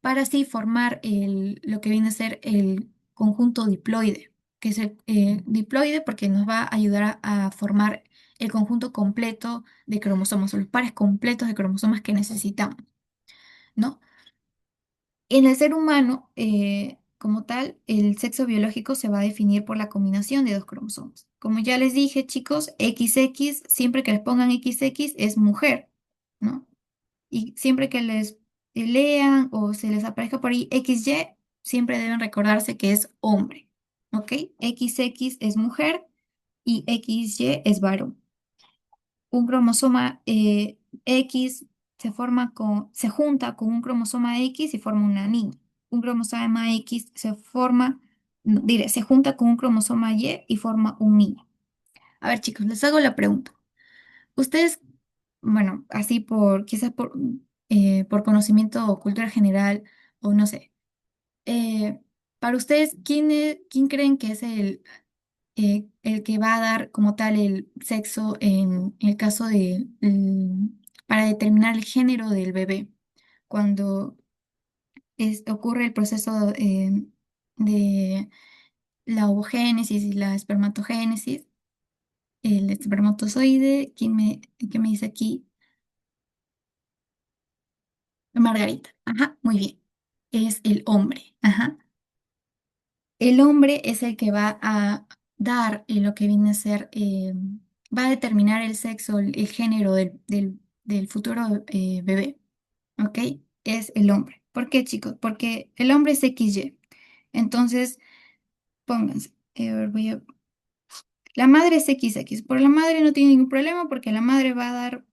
para así formar lo que viene a ser el conjunto diploide, que es el diploide porque nos va a ayudar a formar el conjunto completo de cromosomas, o los pares completos de cromosomas que necesitamos, ¿no? En el ser humano, como tal, el sexo biológico se va a definir por la combinación de dos cromosomas. Como ya les dije, chicos, XX, siempre que les pongan XX es mujer, ¿no? Y siempre que les lean o se les aparezca por ahí XY, siempre deben recordarse que es hombre, ¿ok? XX es mujer y XY es varón. Un cromosoma X se junta con un cromosoma X y forma una niña. Un cromosoma X no, se junta con un cromosoma Y forma un niño. A ver, chicos, les hago la pregunta. Ustedes, bueno, así quizás por conocimiento o cultura general, o no sé, para ustedes, ¿quién creen que es el que va a dar como tal el sexo en el caso de, para determinar el género del bebé. Cuando ocurre el proceso de la ovogénesis y la espermatogénesis, el espermatozoide, quién me dice aquí? Margarita. Ajá, muy bien. Es el hombre. Ajá. El hombre es el que va a dar lo que viene a ser, va a determinar el sexo, el género del futuro bebé. ¿Ok? Es el hombre. ¿Por qué, chicos? Porque el hombre es XY. Entonces, pónganse. A ver, la madre es XX. Por la madre no tiene ningún problema porque la madre va a dar,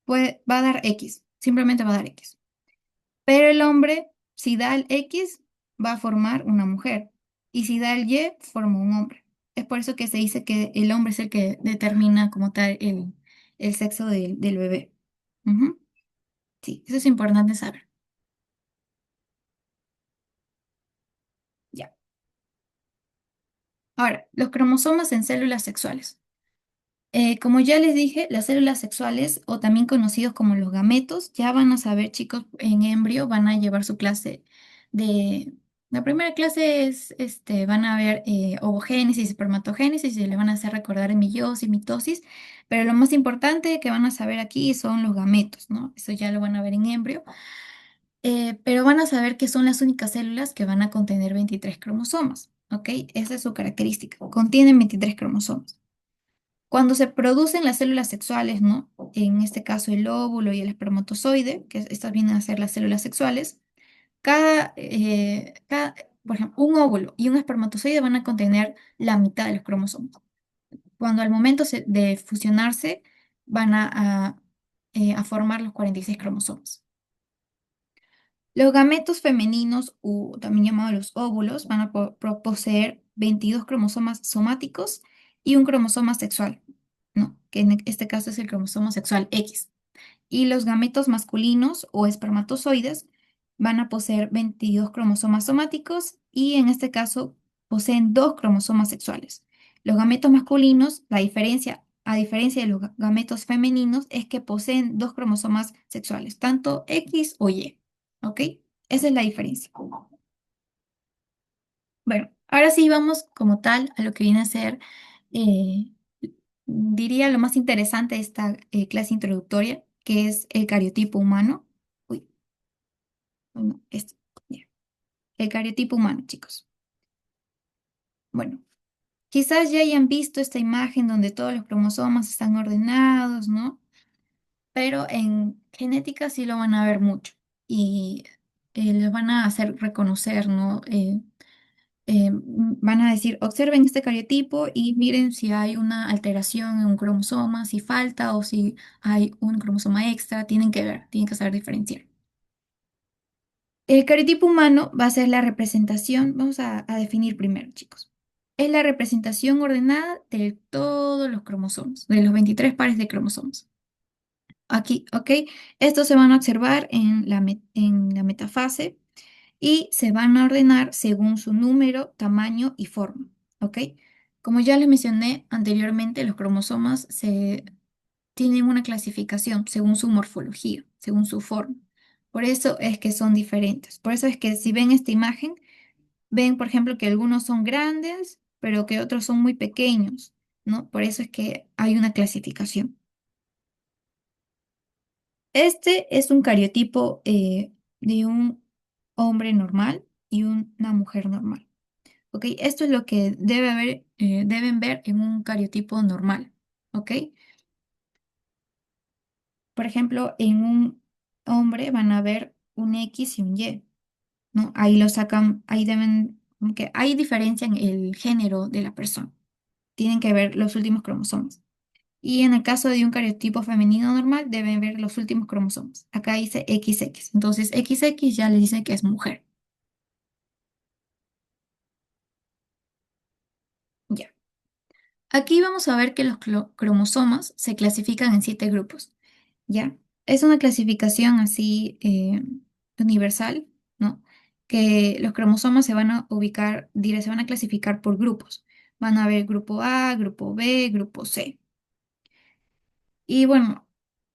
va a dar X. Simplemente va a dar X. Pero el hombre, si da el X, va a formar una mujer. Y si da el Y, forma un hombre. Es por eso que se dice que el hombre es el que determina como tal el sexo del bebé. Ujú. Sí, eso es importante saber. Ya. Ahora, los cromosomas en células sexuales. Como ya les dije, las células sexuales, o también conocidos como los gametos, ya van a saber, chicos, en embrio, van a llevar su clase de... La primera clase es, van a ver ovogénesis, espermatogénesis, y le van a hacer recordar meiosis, mitosis, pero lo más importante que van a saber aquí son los gametos, ¿no? Eso ya lo van a ver en embrio, pero van a saber que son las únicas células que van a contener 23 cromosomas, ¿ok? Esa es su característica, contienen 23 cromosomas. Cuando se producen las células sexuales, ¿no? En este caso el óvulo y el espermatozoide, que estas vienen a ser las células sexuales, por ejemplo, un óvulo y un espermatozoide van a contener la mitad de los cromosomas. Cuando al momento de fusionarse, van a formar los 46 cromosomas. Los gametos femeninos, o también llamados los óvulos, van a poseer 22 cromosomas somáticos y un cromosoma sexual, ¿no? Que en este caso es el cromosoma sexual X. Y los gametos masculinos o espermatozoides van a poseer 22 cromosomas somáticos y en este caso poseen dos cromosomas sexuales. Los gametos masculinos, a diferencia de los gametos femeninos, es que poseen dos cromosomas sexuales, tanto X o Y. ¿Ok? Esa es la diferencia. Bueno, ahora sí vamos como tal a lo que viene a ser, eh, diría lo más interesante de esta clase introductoria, que es el cariotipo humano. Uy, no, esto. Ya. El cariotipo humano, chicos. Bueno, quizás ya hayan visto esta imagen donde todos los cromosomas están ordenados, ¿no? Pero en genética sí lo van a ver mucho y les van a hacer reconocer, ¿no? Van a decir, observen este cariotipo y miren si hay una alteración en un cromosoma, si falta o si hay un cromosoma extra, tienen que ver, tienen que saber diferenciar. El cariotipo humano va a ser la representación, vamos a definir primero, chicos. Es la representación ordenada de todos los cromosomas, de los 23 pares de cromosomas. Aquí, ¿ok? Estos se van a observar en la metafase y se van a ordenar según su número, tamaño y forma, ¿ok? Como ya les mencioné anteriormente, los cromosomas tienen una clasificación según su morfología, según su forma. Por eso es que son diferentes. Por eso es que si ven esta imagen, ven, por ejemplo, que algunos son grandes, pero que otros son muy pequeños, ¿no? Por eso es que hay una clasificación. Este es un cariotipo de un hombre normal y una mujer normal. ¿Ok? Esto es lo que deben ver en un cariotipo normal. ¿Ok? Por ejemplo, en un hombre van a ver un X y un Y, ¿no? Ahí lo sacan, ahí deben, que hay diferencia en el género de la persona. Tienen que ver los últimos cromosomas. Y en el caso de un cariotipo femenino normal, deben ver los últimos cromosomas. Acá dice XX. Entonces, XX ya le dice que es mujer. Ya. Aquí vamos a ver que los cromosomas se clasifican en 7 grupos. ¿Ya? Es una clasificación así universal, ¿no? Que los cromosomas se van a ubicar, se van a clasificar por grupos. Van a haber grupo A, grupo B, grupo C. Y bueno,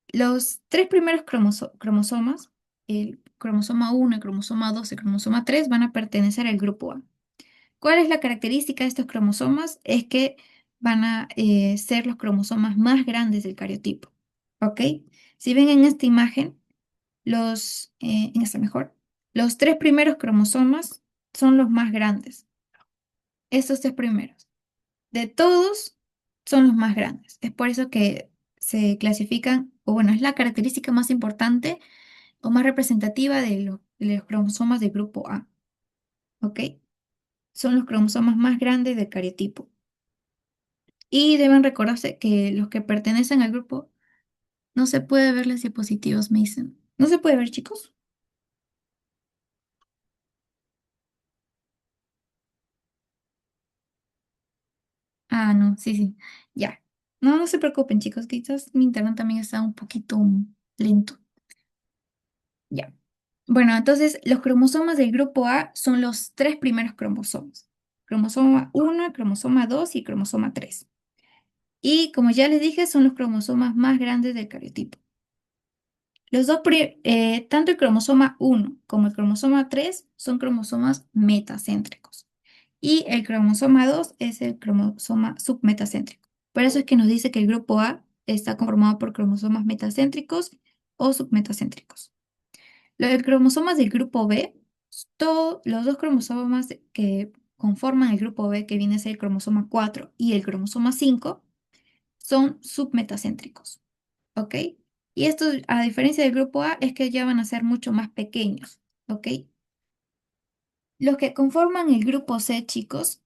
los tres primeros cromosomas, el cromosoma 1, el cromosoma 2 y el cromosoma 3, van a pertenecer al grupo A. ¿Cuál es la característica de estos cromosomas? Es que van a ser los cromosomas más grandes del cariotipo. ¿Ok? Si ven en esta imagen, en esta mejor, los tres primeros cromosomas son los más grandes. Estos tres primeros. De todos, son los más grandes. Es por eso que se clasifican, o bueno, es la característica más importante o más representativa de los cromosomas del grupo A. ¿Ok? Son los cromosomas más grandes del cariotipo. Y deben recordarse que los que pertenecen al grupo no se puede ver las diapositivas, me dicen. ¿No se puede ver, chicos? Ah, no, sí, sí. Ya. No, no se preocupen, chicos, quizás mi internet también está un poquito lento. Ya. Bueno, entonces los cromosomas del grupo A son los tres primeros cromosomas. Cromosoma 1, cromosoma 2 y cromosoma 3. Y como ya les dije, son los cromosomas más grandes del cariotipo. Tanto el cromosoma 1 como el cromosoma 3 son cromosomas metacéntricos. Y el cromosoma 2 es el cromosoma submetacéntrico. Por eso es que nos dice que el grupo A está conformado por cromosomas metacéntricos o submetacéntricos. Los cromosomas del grupo B, todos los dos cromosomas que conforman el grupo B, que viene a ser el cromosoma 4 y el cromosoma 5, son submetacéntricos. ¿Ok? Y estos, a diferencia del grupo A, es que ya van a ser mucho más pequeños. ¿Ok? Los que conforman el grupo C, chicos,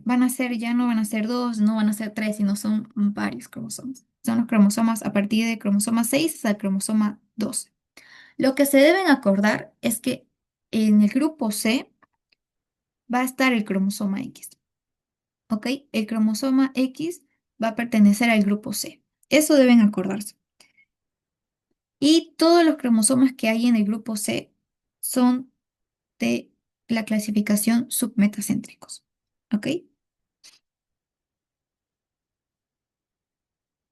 van a ser, ya no van a ser dos, no van a ser tres, sino son varios cromosomas. Son los cromosomas a partir de cromosoma 6 hasta el cromosoma 12. Lo que se deben acordar es que en el grupo C va a estar el cromosoma X, ¿ok? El cromosoma X va a pertenecer al grupo C. Eso deben acordarse. Y todos los cromosomas que hay en el grupo C son de la clasificación submetacéntricos, ¿ok?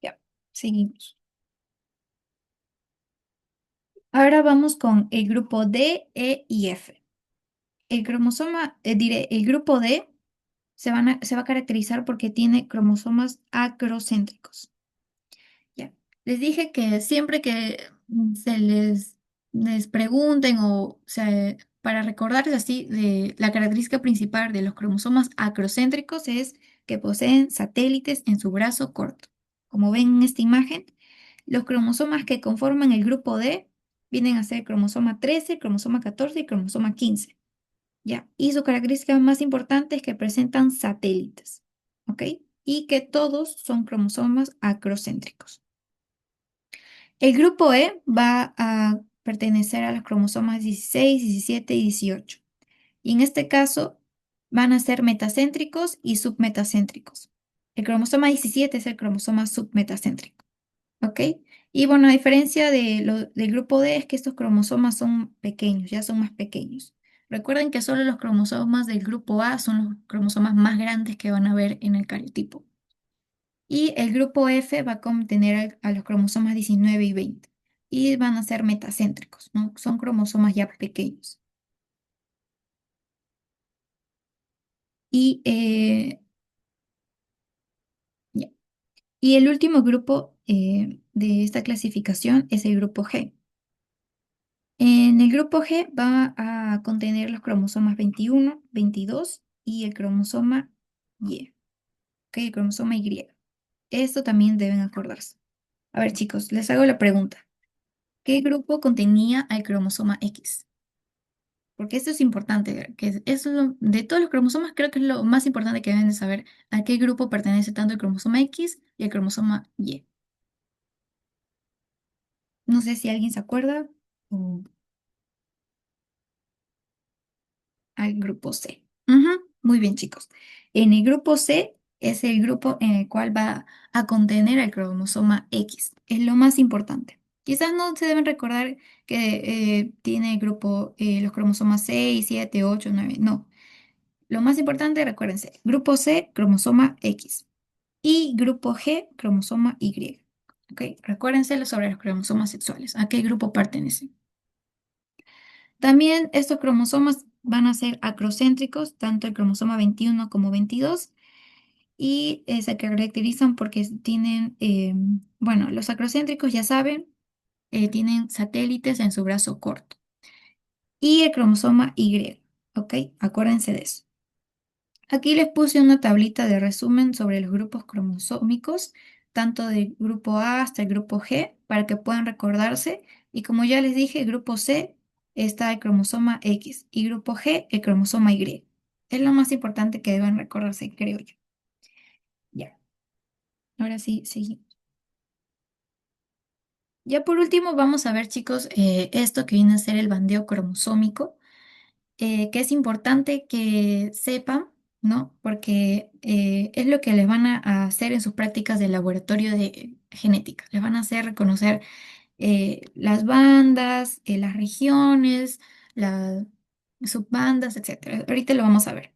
Ya, seguimos. Ahora vamos con el grupo D, E y F. El grupo D se va a caracterizar porque tiene cromosomas acrocéntricos. Ya. Les dije que siempre que les pregunten para recordarles así de la característica principal de los cromosomas acrocéntricos es que poseen satélites en su brazo corto. Como ven en esta imagen, los cromosomas que conforman el grupo D vienen a ser cromosoma 13, cromosoma 14 y cromosoma 15. ¿Ya? Y su característica más importante es que presentan satélites, ¿ok? Y que todos son cromosomas acrocéntricos. El grupo E va a pertenecer a los cromosomas 16, 17 y 18. Y en este caso van a ser metacéntricos y submetacéntricos. El cromosoma 17 es el cromosoma submetacéntrico. ¿Ok? Y bueno, a diferencia del grupo D es que estos cromosomas son pequeños, ya son más pequeños. Recuerden que solo los cromosomas del grupo A son los cromosomas más grandes que van a ver en el cariotipo. Y el grupo F va a contener a los cromosomas 19 y 20 y van a ser metacéntricos, ¿no? Son cromosomas ya pequeños. Y, ya. Y el último grupo de esta clasificación es el grupo G. En el grupo G va a contener los cromosomas 21, 22 y el cromosoma Y, ¿ok? El cromosoma Y. Esto también deben acordarse. A ver, chicos, les hago la pregunta. ¿Qué grupo contenía al cromosoma X? Porque esto es importante, de todos los cromosomas creo que es lo más importante que deben de saber a qué grupo pertenece tanto el cromosoma X y el cromosoma Y. No sé si alguien se acuerda o al grupo C. Ujú, muy bien, chicos. En el grupo C es el grupo en el cual va a contener el cromosoma X. Es lo más importante. Quizás no se deben recordar que tiene el grupo, los cromosomas 6, 7, 8, 9. No. Lo más importante, recuérdense, grupo C, cromosoma X y grupo G, cromosoma Y. ¿Ok? Recuérdense sobre los cromosomas sexuales. ¿A qué grupo pertenecen? También estos cromosomas van a ser acrocéntricos, tanto el cromosoma 21 como 22, y se caracterizan porque tienen, bueno, los acrocéntricos ya saben, tienen satélites en su brazo corto. Y el cromosoma Y, ¿ok? Acuérdense de eso. Aquí les puse una tablita de resumen sobre los grupos cromosómicos, tanto del grupo A hasta el grupo G, para que puedan recordarse. Y como ya les dije, el grupo C está el cromosoma X y grupo G el cromosoma Y. Es lo más importante que deben recordarse, creo yo. Ya, ahora sí, sí. Ya por último vamos a ver, chicos, esto que viene a ser el bandeo cromosómico. Que es importante que sepan, ¿no? Porque es lo que les van a hacer en sus prácticas de laboratorio de genética. Les van a hacer reconocer las bandas, las regiones, las subbandas, etcétera. Ahorita lo vamos a ver.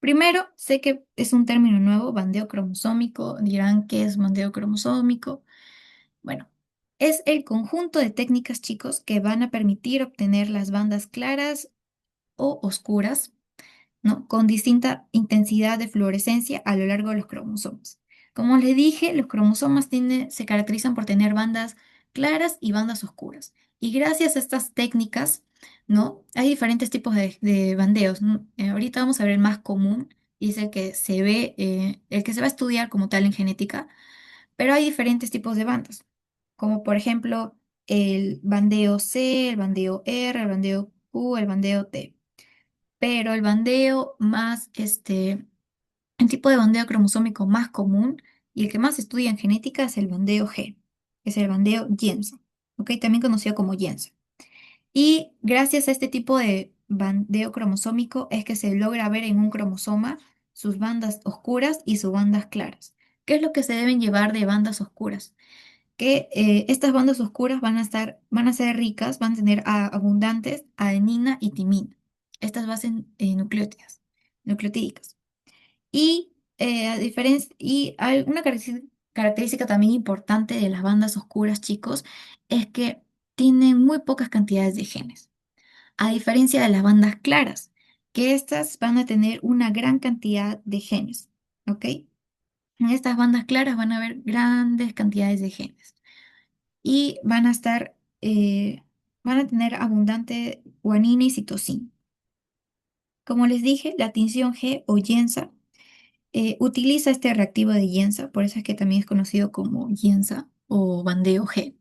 Primero, sé que es un término nuevo, bandeo cromosómico. Dirán, ¿qué es bandeo cromosómico? Bueno, es el conjunto de técnicas, chicos, que van a permitir obtener las bandas claras o oscuras, ¿no? Con distinta intensidad de fluorescencia a lo largo de los cromosomas. Como les dije, los cromosomas se caracterizan por tener bandas claras y bandas oscuras. Y gracias a estas técnicas, ¿no? Hay diferentes tipos de bandeos, ¿no? Ahorita vamos a ver el más común, y es el que se ve, el que se va a estudiar como tal en genética, pero hay diferentes tipos de bandas, como por ejemplo el bandeo C, el bandeo R, el bandeo Q, el bandeo T. Pero el bandeo más, el tipo de bandeo cromosómico más común y el que más se estudia en genética es el bandeo G, que es el bandeo Jensen, ¿ok? También conocido como Jensen. Y gracias a este tipo de bandeo cromosómico es que se logra ver en un cromosoma sus bandas oscuras y sus bandas claras. ¿Qué es lo que se deben llevar de bandas oscuras? Que estas bandas oscuras van a ser ricas, van a tener abundantes adenina y timina, estas bases nucleotídicas. Y a diferencia, y hay una característica también importante de las bandas oscuras, chicos, es que tienen muy pocas cantidades de genes, a diferencia de las bandas claras, que estas van a tener una gran cantidad de genes, ¿ok? En estas bandas claras van a haber grandes cantidades de genes y van a tener abundante guanina y citosina. Como les dije, la tinción G o Yensa utiliza este reactivo de Yensa, por eso es que también es conocido como Yensa o bandeo G.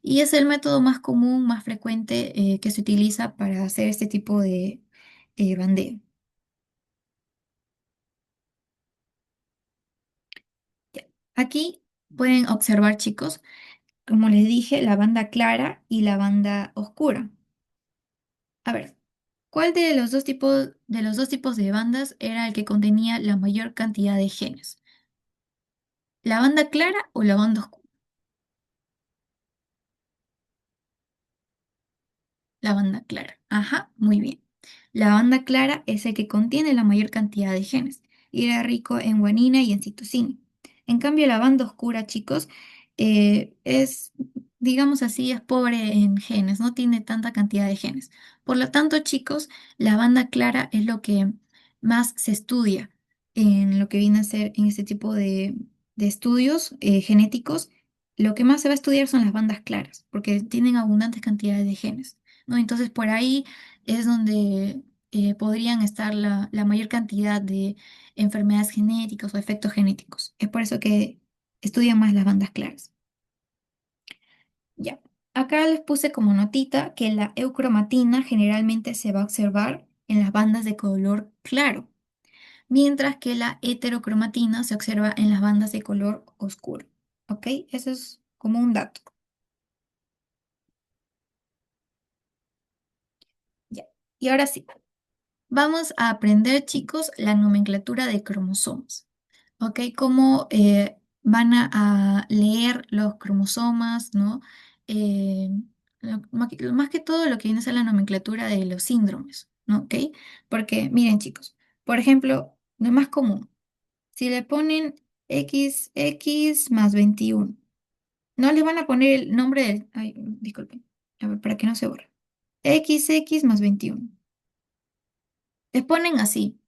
Y es el método más común, más frecuente que se utiliza para hacer este tipo de bandeo. Ya. Aquí pueden observar, chicos, como les dije, la banda clara y la banda oscura. A ver, ¿cuál de los dos tipos de bandas era el que contenía la mayor cantidad de genes? ¿La banda clara o la banda oscura? La banda clara. Ajá, muy bien. La banda clara es el que contiene la mayor cantidad de genes y era rico en guanina y en citosina. En cambio, la banda oscura, chicos, es, digamos así, es pobre en genes, no tiene tanta cantidad de genes. Por lo tanto, chicos, la banda clara es lo que más se estudia en lo que viene a ser en este tipo de estudios genéticos. Lo que más se va a estudiar son las bandas claras, porque tienen abundantes cantidades de genes. ¿No? Entonces por ahí es donde podrían estar la mayor cantidad de enfermedades genéticas o efectos genéticos. Es por eso que estudian más las bandas claras. Ya. Acá les puse como notita que la eucromatina generalmente se va a observar en las bandas de color claro, mientras que la heterocromatina se observa en las bandas de color oscuro. ¿Ok? Eso es como un dato. Ya. Y ahora sí. Vamos a aprender, chicos, la nomenclatura de cromosomas. ¿Ok? Cómo a leer los cromosomas, ¿no? Más que todo lo que viene a ser la nomenclatura de los síndromes. ¿no? ¿Ok? Porque, miren, chicos, por ejemplo, lo más común, si le ponen XX más 21, no les van a poner el nombre del, ay, disculpen, a ver, para que no se borre. XX más 21. Les ponen así,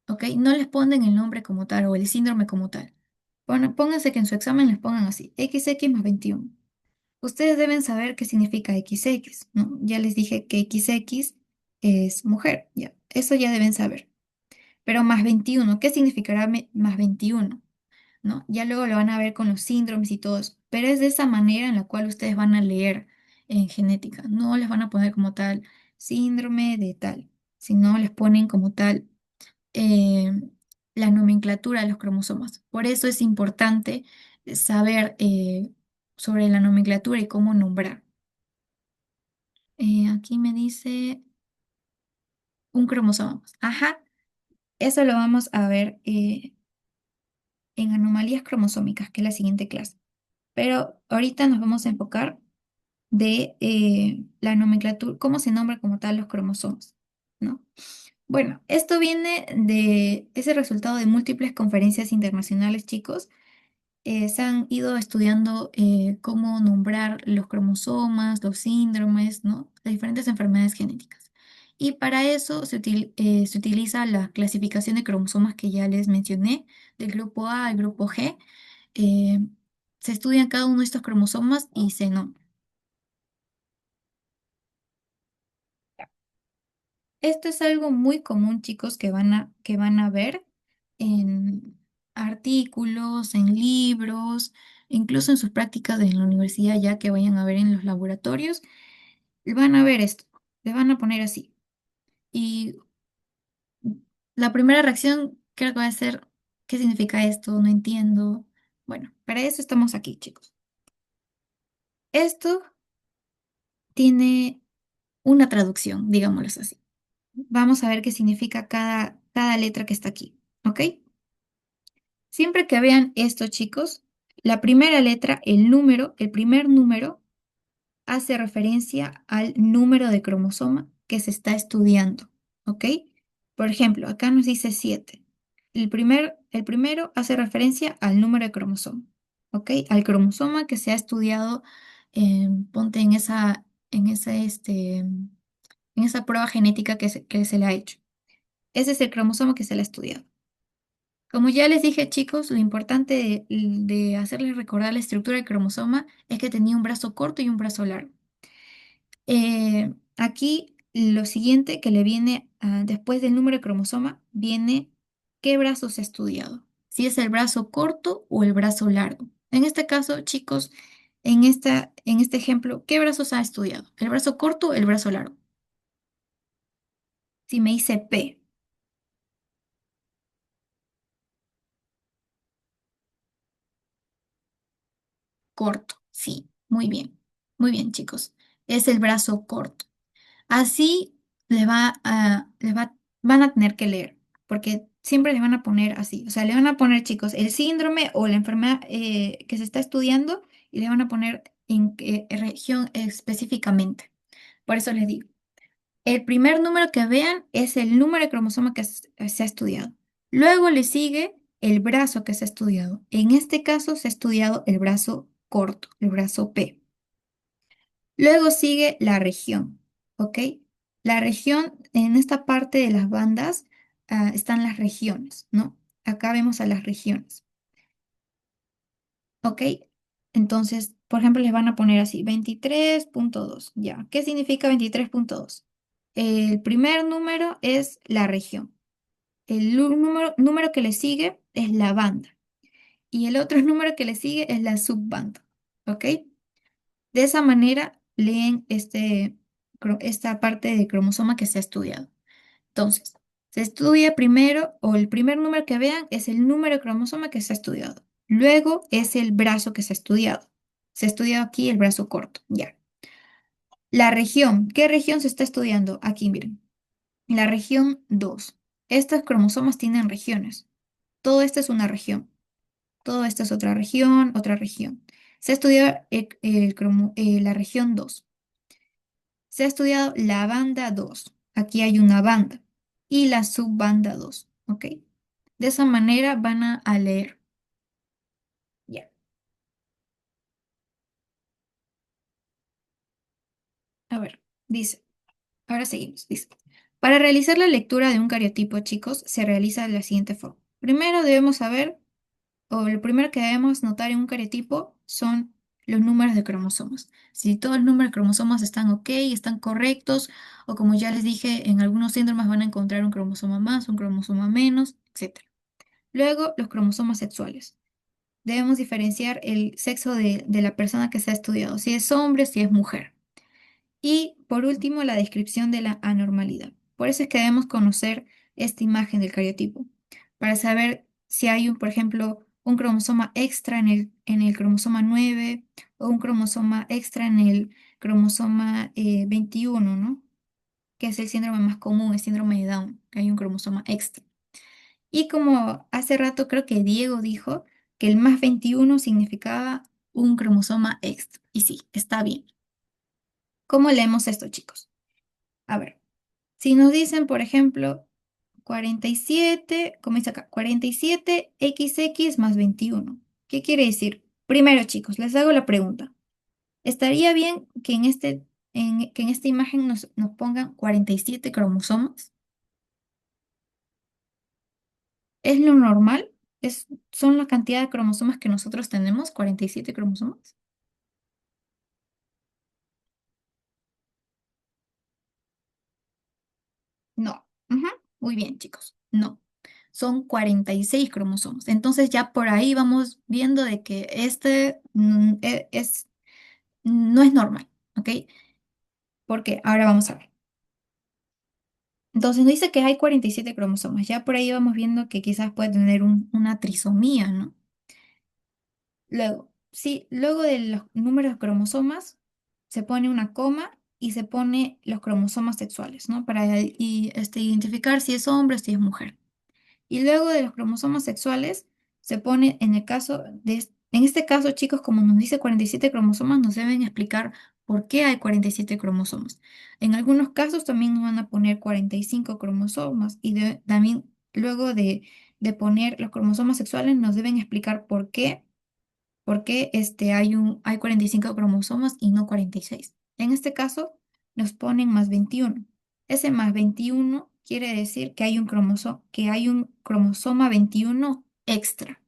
¿ok? No les ponen el nombre como tal o el síndrome como tal. Pónganse que en su examen les pongan así, XX más 21. Ustedes deben saber qué significa XX, ¿no? Ya les dije que XX es mujer, ya. Eso ya deben saber. Pero más 21, ¿qué significará más 21? ¿No? Ya luego lo van a ver con los síndromes y todo eso. Pero es de esa manera en la cual ustedes van a leer en genética. No les van a poner como tal síndrome de tal, sino les ponen como tal eh, la nomenclatura de los cromosomas. Por eso es importante saber sobre la nomenclatura y cómo nombrar. Aquí me dice un cromosoma más. Ajá, eso lo vamos a ver en anomalías cromosómicas, que es la siguiente clase. Pero ahorita nos vamos a enfocar de la nomenclatura, cómo se nombra como tal los cromosomas, ¿no? Bueno, esto viene de ese resultado de múltiples conferencias internacionales, chicos. Se han ido estudiando cómo nombrar los cromosomas, los síndromes, ¿no? Las diferentes enfermedades genéticas. Y para eso se utiliza la clasificación de cromosomas que ya les mencioné, del grupo A al grupo G. Eh, Se estudian cada uno de estos cromosomas y se nombran. Esto es algo muy común, chicos, que van a ver en artículos, en libros, incluso en sus prácticas en la universidad, ya que vayan a ver en los laboratorios, van a ver esto, le van a poner así. Y la primera reacción creo que va a ser, ¿qué significa esto? No entiendo. Bueno, para eso estamos aquí, chicos. Esto tiene una traducción, digámoslo así. Vamos a ver qué significa cada letra que está aquí, ¿ok? Siempre que vean esto, chicos, la primera letra, el número, el primer número, hace referencia al número de cromosoma que se está estudiando, ¿ok? Por ejemplo, acá nos dice 7. El primero hace referencia al número de cromosoma, ¿ok? Al cromosoma que se ha estudiado, ponte en esa prueba genética que se le ha hecho. Ese es el cromosoma que se le ha estudiado. Como ya les dije, chicos, lo importante de hacerles recordar la estructura del cromosoma es que tenía un brazo corto y un brazo largo. Aquí lo siguiente que le viene después del número de cromosoma viene qué brazo se ha estudiado, si es el brazo corto o el brazo largo. En este caso, chicos, en este ejemplo, ¿qué brazo se ha estudiado? ¿El brazo corto o el brazo largo? Si me dice P, corto, sí, muy bien, chicos, es el brazo corto. Así van a tener que leer, porque siempre le van a poner así, o sea, le van a poner, chicos, el síndrome o la enfermedad que se está estudiando y le van a poner en qué región específicamente. Por eso les digo, el primer número que vean es el número de cromosoma que se ha estudiado. Luego le sigue el brazo que se ha estudiado. En este caso se ha estudiado el brazo corto, el brazo P. Luego sigue la región, ¿ok? La región, en esta parte de las bandas, están las regiones, ¿no? Acá vemos a las regiones, ¿ok? Entonces, por ejemplo, les van a poner así, 23.2, ¿ya? ¿Qué significa 23.2? El primer número es la región. El número que le sigue es la banda. Y el otro número que le sigue es la subbanda, ¿ok? De esa manera leen esta parte de cromosoma que se ha estudiado. Entonces, se estudia primero, o el primer número que vean es el número de cromosoma que se ha estudiado. Luego es el brazo que se ha estudiado. Se ha estudiado aquí el brazo corto, ya. La región, ¿qué región se está estudiando? Aquí, miren. La región 2. Estos cromosomas tienen regiones. Todo esto es una región. Todo esto es otra región, otra región. Se ha estudiado la región 2. Se ha estudiado la banda 2. aquí hay una banda y la subbanda 2, ¿ok? De esa manera van a leer. Ya. A ver, dice, ahora seguimos. Dice, para realizar la lectura de un cariotipo, chicos, se realiza de la siguiente forma. Primero debemos saber, o lo primero que debemos notar en un cariotipo son los números de cromosomas. Si todos los números de cromosomas están ok, están correctos, o como ya les dije, en algunos síndromes van a encontrar un cromosoma más, un cromosoma menos, etc. Luego, los cromosomas sexuales. Debemos diferenciar el sexo de la persona que se ha estudiado, si es hombre, si es mujer. Y por último, la descripción de la anormalidad. Por eso es que debemos conocer esta imagen del cariotipo, para saber si hay, por ejemplo, un cromosoma extra en el cromosoma 9 o un cromosoma extra en el cromosoma 21, ¿no? Que es el síndrome más común, el síndrome de Down, que hay un cromosoma extra. Y como hace rato creo que Diego dijo que el más 21 significaba un cromosoma extra. Y sí, está bien. ¿Cómo leemos esto, chicos? A ver. Si nos dicen, por ejemplo, 47, como dice acá, 47XX más 21. ¿Qué quiere decir? Primero, chicos, les hago la pregunta. ¿Estaría bien que en esta imagen nos pongan 47 cromosomas? ¿Es lo normal? ¿Son la cantidad de cromosomas que nosotros tenemos? ¿47 cromosomas? No. Ujú. Muy bien, chicos. No. Son 46 cromosomas. Entonces ya por ahí vamos viendo de que no es normal, ¿ok? Porque ahora vamos a ver. Entonces nos dice que hay 47 cromosomas. Ya por ahí vamos viendo que quizás puede tener una trisomía, ¿no? Luego, sí, luego de los números de cromosomas se pone una coma y se pone los cromosomas sexuales, ¿no? Para identificar si es hombre o si es mujer. Y luego de los cromosomas sexuales se pone en este caso, chicos, como nos dice 47 cromosomas, nos deben explicar por qué hay 47 cromosomas. En algunos casos también nos van a poner 45 cromosomas y también luego de poner los cromosomas sexuales nos deben explicar por qué hay 45 cromosomas y no 46. En este caso nos ponen más 21. Ese más 21 quiere decir que hay un cromosoma 21 extra.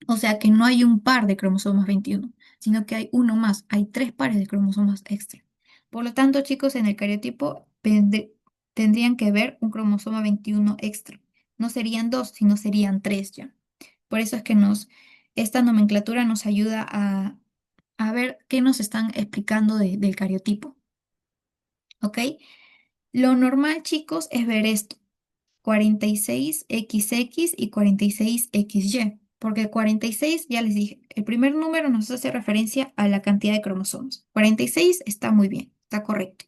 O sea que no hay un par de cromosomas 21, sino que hay uno más. Hay tres pares de cromosomas extra. Por lo tanto, chicos, en el cariotipo tendrían que ver un cromosoma 21 extra. No serían dos, sino serían tres ya. Por eso es que esta nomenclatura nos ayuda a ver qué nos están explicando del cariotipo. ¿Ok? Lo normal, chicos, es ver esto. 46XX y 46XY. Porque 46, ya les dije, el primer número nos hace referencia a la cantidad de cromosomas. 46 está muy bien, está correcto.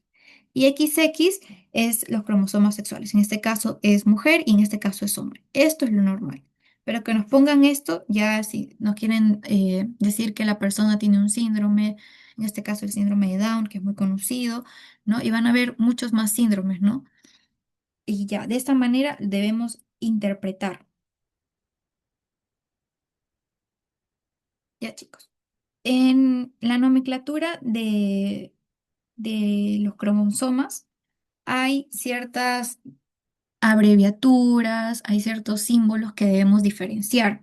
Y XX es los cromosomas sexuales. En este caso es mujer y en este caso es hombre. Esto es lo normal. Pero que nos pongan esto, ya si nos quieren decir que la persona tiene un síndrome, en este caso el síndrome de Down, que es muy conocido, ¿no? Y van a haber muchos más síndromes, ¿no? Y ya, de esta manera debemos interpretar. Ya, chicos. En la nomenclatura de los cromosomas hay ciertas abreviaturas, hay ciertos símbolos que debemos diferenciar.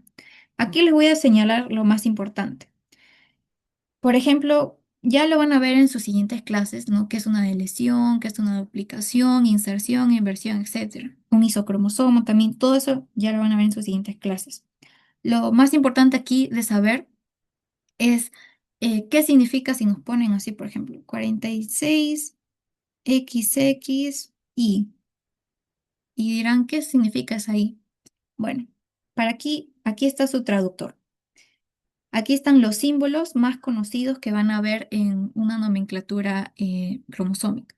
Aquí les voy a señalar lo más importante. Por ejemplo, ya lo van a ver en sus siguientes clases, ¿no? ¿Qué es una deleción? ¿Qué es una duplicación, inserción, inversión, etcétera? Un isocromosoma también, todo eso ya lo van a ver en sus siguientes clases. Lo más importante aquí de saber es qué significa si nos ponen así, por ejemplo, 46XXY. Y dirán, ¿qué significa eso ahí? Bueno, aquí está su traductor. Aquí están los símbolos más conocidos que van a ver en una nomenclatura cromosómica.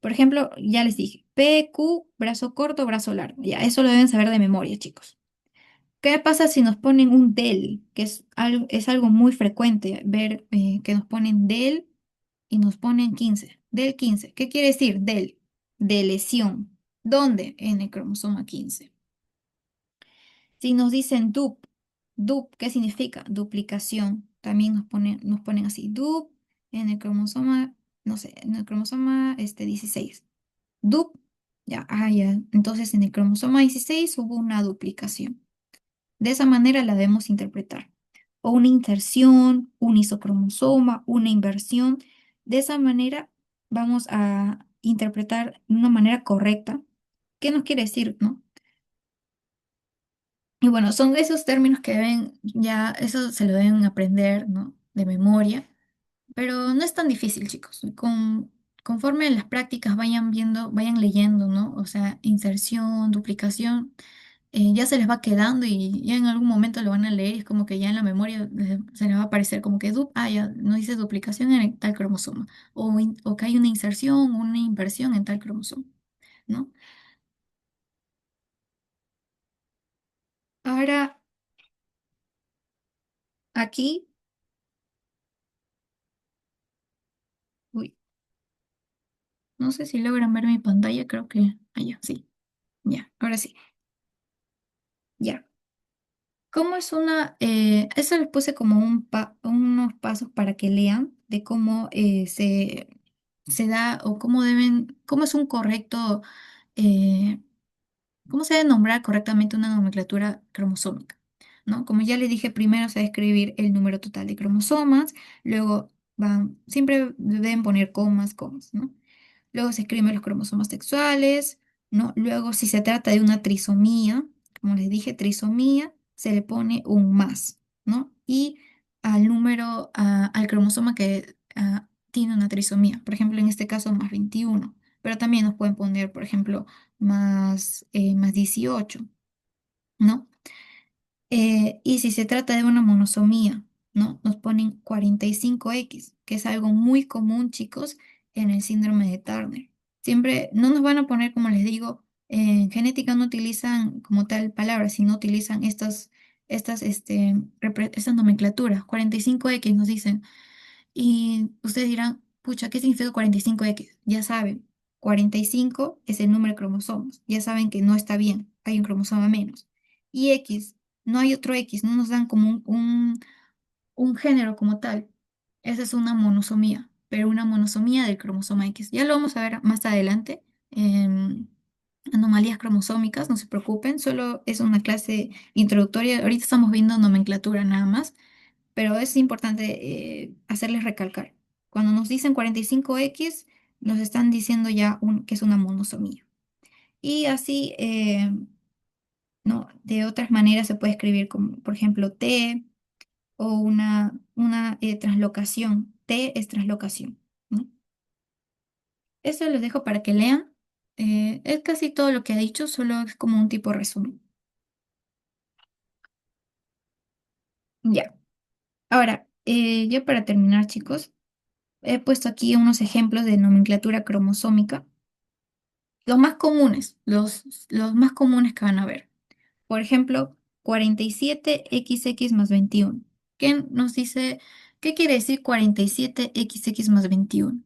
Por ejemplo, ya les dije, PQ, brazo corto, brazo largo. Ya, eso lo deben saber de memoria, chicos. ¿Qué pasa si nos ponen un del? Que es algo muy frecuente ver que nos ponen del y nos ponen 15. Del 15. ¿Qué quiere decir del? de lesión. ¿Dónde? En el cromosoma 15. Si nos dicen dup, ¿qué significa? Duplicación. También nos ponen así, dup en el cromosoma, no sé, en el cromosoma 16. Dup, ya, ya. Entonces en el cromosoma 16 hubo una duplicación. De esa manera la debemos interpretar. O una inserción, un isocromosoma, una inversión. De esa manera vamos a interpretar de una manera correcta. ¿Qué nos quiere decir, no? Y bueno, son esos términos que deben, ya, eso se lo deben aprender, ¿no? De memoria, pero no es tan difícil, chicos. Conforme las prácticas vayan viendo, vayan leyendo, ¿no? O sea, inserción, duplicación, ya se les va quedando y ya en algún momento lo van a leer y es como que ya en la memoria se les va a aparecer como que, ya no dice duplicación en tal cromosoma, o que hay una inserción, una inversión en tal cromosoma, ¿no? Ahora, aquí, uy, no sé si logran ver mi pantalla, creo que, ya, sí, ya, ahora sí, ya. ¿Cómo es eso les puse como unos pasos para que lean de cómo se da o cómo es un correcto, eh, cómo se debe nombrar correctamente una nomenclatura cromosómica, ¿no? Como ya les dije, primero se debe escribir el número total de cromosomas, luego siempre deben poner comas, ¿no? Luego se escriben los cromosomas sexuales, ¿no? Luego, si se trata de una trisomía, como les dije, trisomía, se le pone un más, ¿no? Y al cromosoma que tiene una trisomía, por ejemplo, en este caso más 21, pero también nos pueden poner, por ejemplo, más 18, ¿no? Y si se trata de una monosomía, ¿no? Nos ponen 45X, que es algo muy común, chicos, en el síndrome de Turner. Siempre no nos van a poner, como les digo, en genética no utilizan como tal palabras, sino utilizan estas nomenclaturas. 45X nos dicen. Y ustedes dirán, pucha, ¿qué significa 45X? Ya saben, 45 es el número de cromosomas. Ya saben que no está bien, hay un cromosoma menos. Y X, no hay otro X, no nos dan como un género como tal. Esa es una monosomía, pero una monosomía del cromosoma X. Ya lo vamos a ver más adelante en anomalías cromosómicas, no se preocupen, solo es una clase introductoria. Ahorita estamos viendo nomenclatura nada más, pero es importante hacerles recalcar. Cuando nos dicen 45X, nos están diciendo ya que es una monosomía. Y así, no, de otras maneras se puede escribir como, por ejemplo, T o una translocación. T es translocación, ¿no? Eso les dejo para que lean. Es casi todo lo que ha dicho, solo es como un tipo de resumen. Ya. Ahora, ya para terminar, chicos, he puesto aquí unos ejemplos de nomenclatura cromosómica. Los más comunes, los más comunes que van a ver. Por ejemplo, 47XX más 21. ¿Qué nos dice? ¿Qué quiere decir 47XX más 21?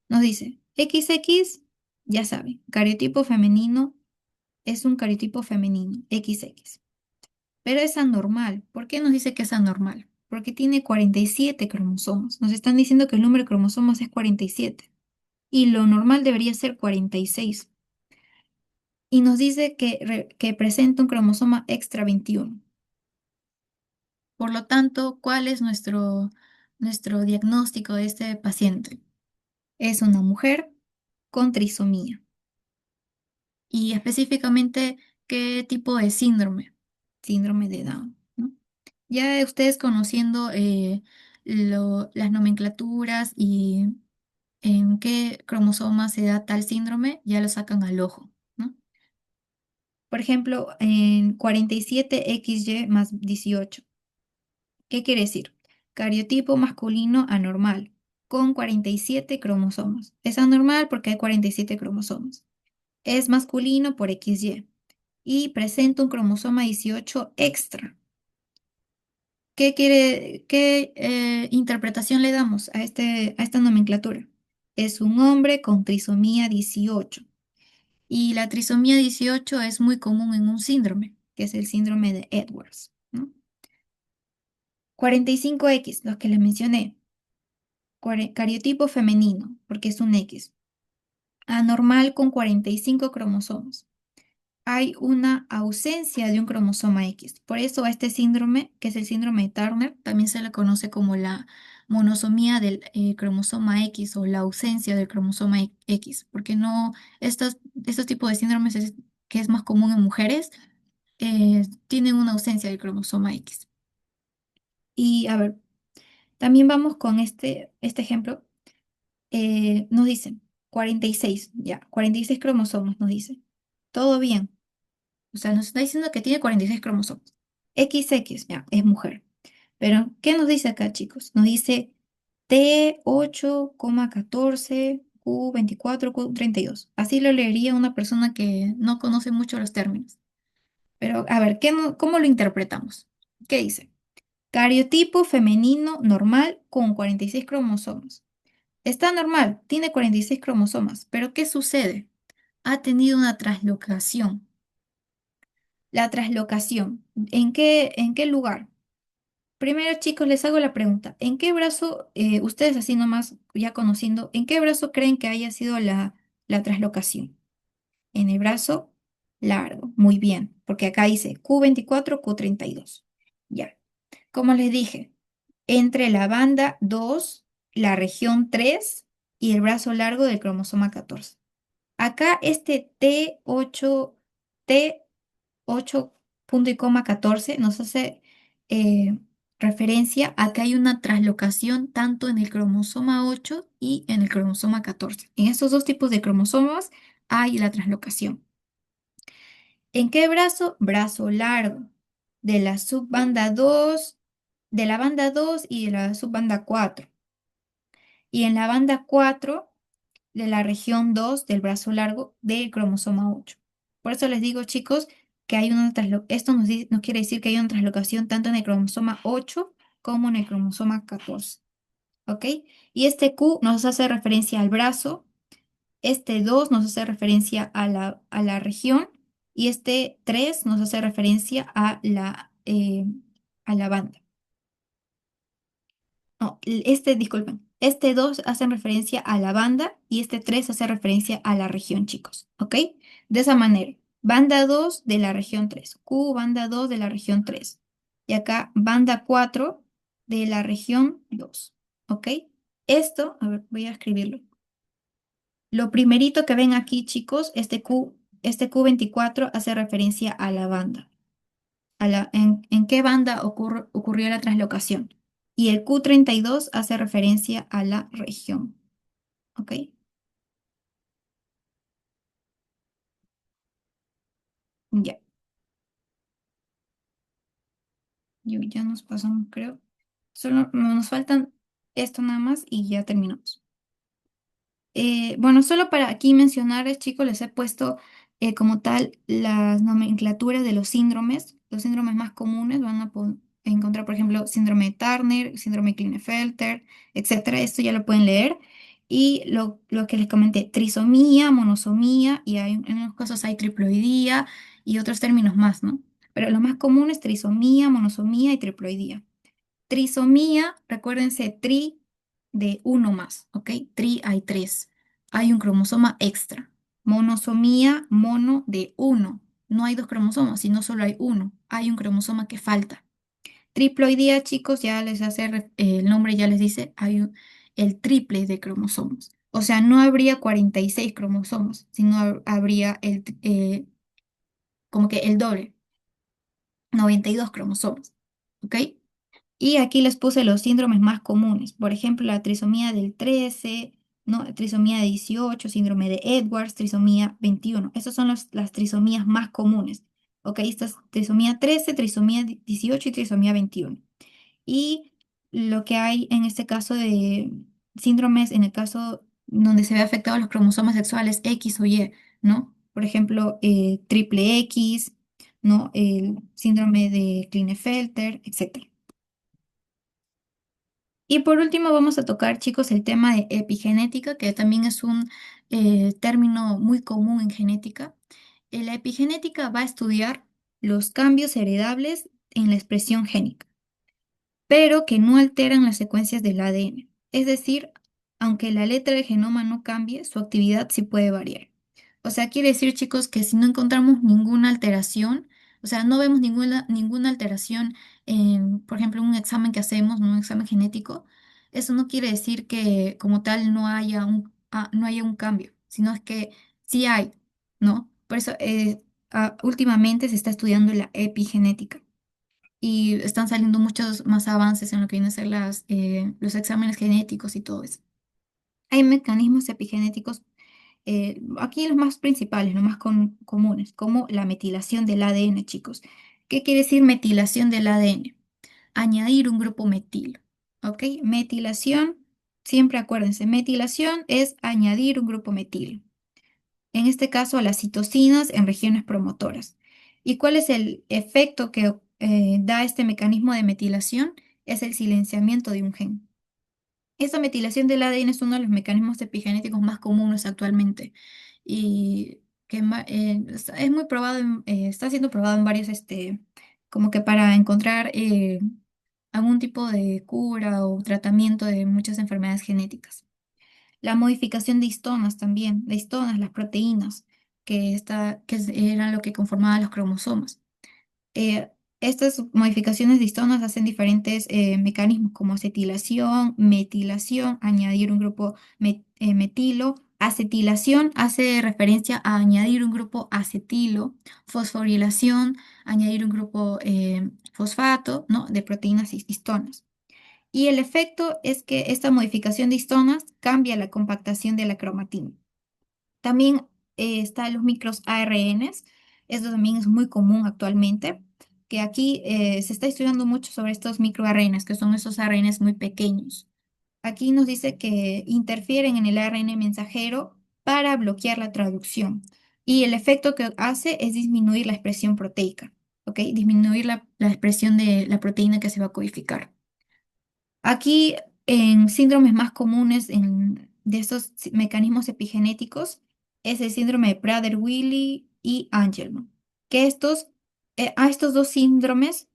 Nos dice, XX, ya saben, cariotipo femenino es un cariotipo femenino, XX. Pero es anormal. ¿Por qué nos dice que es anormal? Porque tiene 47 cromosomas. Nos están diciendo que el número de cromosomas es 47 y lo normal debería ser 46 y nos dice que presenta un cromosoma extra 21. Por lo tanto, ¿cuál es nuestro diagnóstico de este paciente? Es una mujer con trisomía. Y específicamente, ¿qué tipo de síndrome? Síndrome de Down, ¿no? Ya ustedes conociendo las nomenclaturas y en qué cromosoma se da tal síndrome, ya lo sacan al ojo, ¿no? Por ejemplo, en 47XY más 18. ¿Qué quiere decir? Cariotipo masculino anormal, con 47 cromosomas. Es anormal porque hay 47 cromosomas. Es masculino por XY y presenta un cromosoma 18 extra. ¿Qué interpretación le damos a esta nomenclatura? Es un hombre con trisomía 18. Y la trisomía 18 es muy común en un síndrome, que es el síndrome de Edwards, ¿no? 45X, los que les mencioné, cariotipo femenino, porque es un X, anormal con 45 cromosomas. Hay una ausencia de un cromosoma X. Por eso a este síndrome, que es el síndrome de Turner, también se le conoce como la monosomía del cromosoma X o la ausencia del cromosoma X, porque no, estos tipos de síndromes que es más común en mujeres, tienen una ausencia del cromosoma X. Y a ver, también vamos con este ejemplo. Nos dicen 46, ya, 46 cromosomas, nos dice. Todo bien. O sea, nos está diciendo que tiene 46 cromosomas. XX, ya, es mujer. Pero, ¿qué nos dice acá, chicos? Nos dice T8,14, Q24, Q32. Así lo leería una persona que no conoce mucho los términos. Pero, a ver, ¿cómo lo interpretamos? ¿Qué dice? Cariotipo femenino normal con 46 cromosomas. Está normal, tiene 46 cromosomas, pero ¿qué sucede? Ha tenido una traslocación. La traslocación. ¿En qué lugar? Primero, chicos, les hago la pregunta. ¿En qué brazo, ustedes así nomás, ya conociendo, en qué brazo creen que haya sido la traslocación? En el brazo largo. Muy bien, porque acá dice Q24, Q32. Ya. Como les dije, entre la banda 2, la región 3 y el brazo largo del cromosoma 14. Acá este T8 punto y coma 14 nos hace eh, referencia a que hay una traslocación tanto en el cromosoma 8 y en el cromosoma 14. En estos dos tipos de cromosomas hay la traslocación. ¿En qué brazo? Brazo largo. De la subbanda 2, de la banda 2 y de la subbanda 4. Y en la banda 4 de la región 2 del brazo largo del cromosoma 8. Por eso les digo, chicos, que hay una esto nos quiere decir que hay una traslocación tanto en el cromosoma 8 como en el cromosoma 14. ¿Ok? Y este Q nos hace referencia al brazo, este 2 nos hace referencia a la región y este 3 nos hace referencia a la banda. No, disculpen, este 2 hace referencia a la banda y este 3 hace referencia a la región, chicos, ¿ok? De esa manera, banda 2 de la región 3, Q banda 2 de la región 3 y acá banda 4 de la región 2, ¿ok? Esto, a ver, voy a escribirlo. Lo primerito que ven aquí, chicos, este Q24 hace referencia a la banda. ¿En qué banda ocurrió la translocación? Y el Q32 hace referencia a la región. ¿Ok? Ya, ya nos pasamos, creo. Solo nos faltan esto nada más y ya terminamos. Bueno, solo para aquí mencionarles, chicos, les he puesto como tal las nomenclaturas de los síndromes. Los síndromes más comunes van a encontrar, por ejemplo, síndrome de Turner, síndrome de Klinefelter, etcétera. Esto ya lo pueden leer. Y lo que les comenté, trisomía, monosomía, y en unos casos hay triploidía y otros términos más, ¿no? Pero lo más común es trisomía, monosomía y triploidía. Trisomía, recuérdense, de uno más, ¿ok? Hay tres. Hay un cromosoma extra. Monosomía, mono de uno. No hay dos cromosomas, sino solo hay uno. Hay un cromosoma que falta. Triploidía, chicos, ya les hace, el nombre ya les dice, el triple de cromosomas. O sea, no habría 46 cromosomas, sino habría como que el doble, 92 cromosomas, ¿ok? Y aquí les puse los síndromes más comunes. Por ejemplo, la trisomía del 13, ¿no? Trisomía de 18, síndrome de Edwards, trisomía 21. Esas son las trisomías más comunes. ¿Ok? Esta es trisomía 13, trisomía 18 y trisomía 21. Y lo que hay en este caso de síndromes, en el caso donde se ve afectados los cromosomas sexuales X o Y, ¿no? Por ejemplo, triple X, ¿no? El síndrome de Klinefelter, etc. Y por último vamos a tocar, chicos, el tema de epigenética, que también es un término muy común en genética. La epigenética va a estudiar los cambios heredables en la expresión génica, pero que no alteran las secuencias del ADN. Es decir, aunque la letra del genoma no cambie, su actividad sí puede variar. O sea, quiere decir, chicos, que si no encontramos ninguna alteración, o sea, no vemos ninguna alteración en, por ejemplo, un examen que hacemos, ¿no? Un examen genético, eso no quiere decir que como tal no haya un cambio, sino es que sí hay, ¿no? Por eso, últimamente se está estudiando la epigenética y están saliendo muchos más avances en lo que vienen a ser los exámenes genéticos y todo eso. Hay mecanismos epigenéticos, aquí los más principales, los más comunes, como la metilación del ADN, chicos. ¿Qué quiere decir metilación del ADN? Añadir un grupo metilo, ¿ok? Metilación, siempre acuérdense, metilación es añadir un grupo metilo, en este caso a las citocinas en regiones promotoras. ¿Y cuál es el efecto que da este mecanismo de metilación? Es el silenciamiento de un gen. Esta metilación del ADN es uno de los mecanismos epigenéticos más comunes actualmente y que es muy probado, está siendo probado en varios, como que para encontrar algún tipo de cura o tratamiento de muchas enfermedades genéticas. La modificación de histonas también, de histonas, las proteínas, eran lo que conformaba los cromosomas. Eh, Estas modificaciones de histonas hacen diferentes mecanismos como acetilación, metilación, añadir un grupo metilo. Acetilación hace referencia a añadir un grupo acetilo, fosforilación, añadir un grupo fosfato, ¿no? De proteínas y histonas. Y el efecto es que esta modificación de histonas cambia la compactación de la cromatina. También están los micros ARNs, esto también es muy común actualmente, que aquí se está estudiando mucho sobre estos microARNs, que son esos ARNs muy pequeños. Aquí nos dice que interfieren en el ARN mensajero para bloquear la traducción. Y el efecto que hace es disminuir la expresión proteica, ¿ok? Disminuir la expresión de la proteína que se va a codificar. Aquí, en síndromes más comunes de estos mecanismos epigenéticos, es el síndrome de Prader-Willi y Angelman, que a estos dos síndromes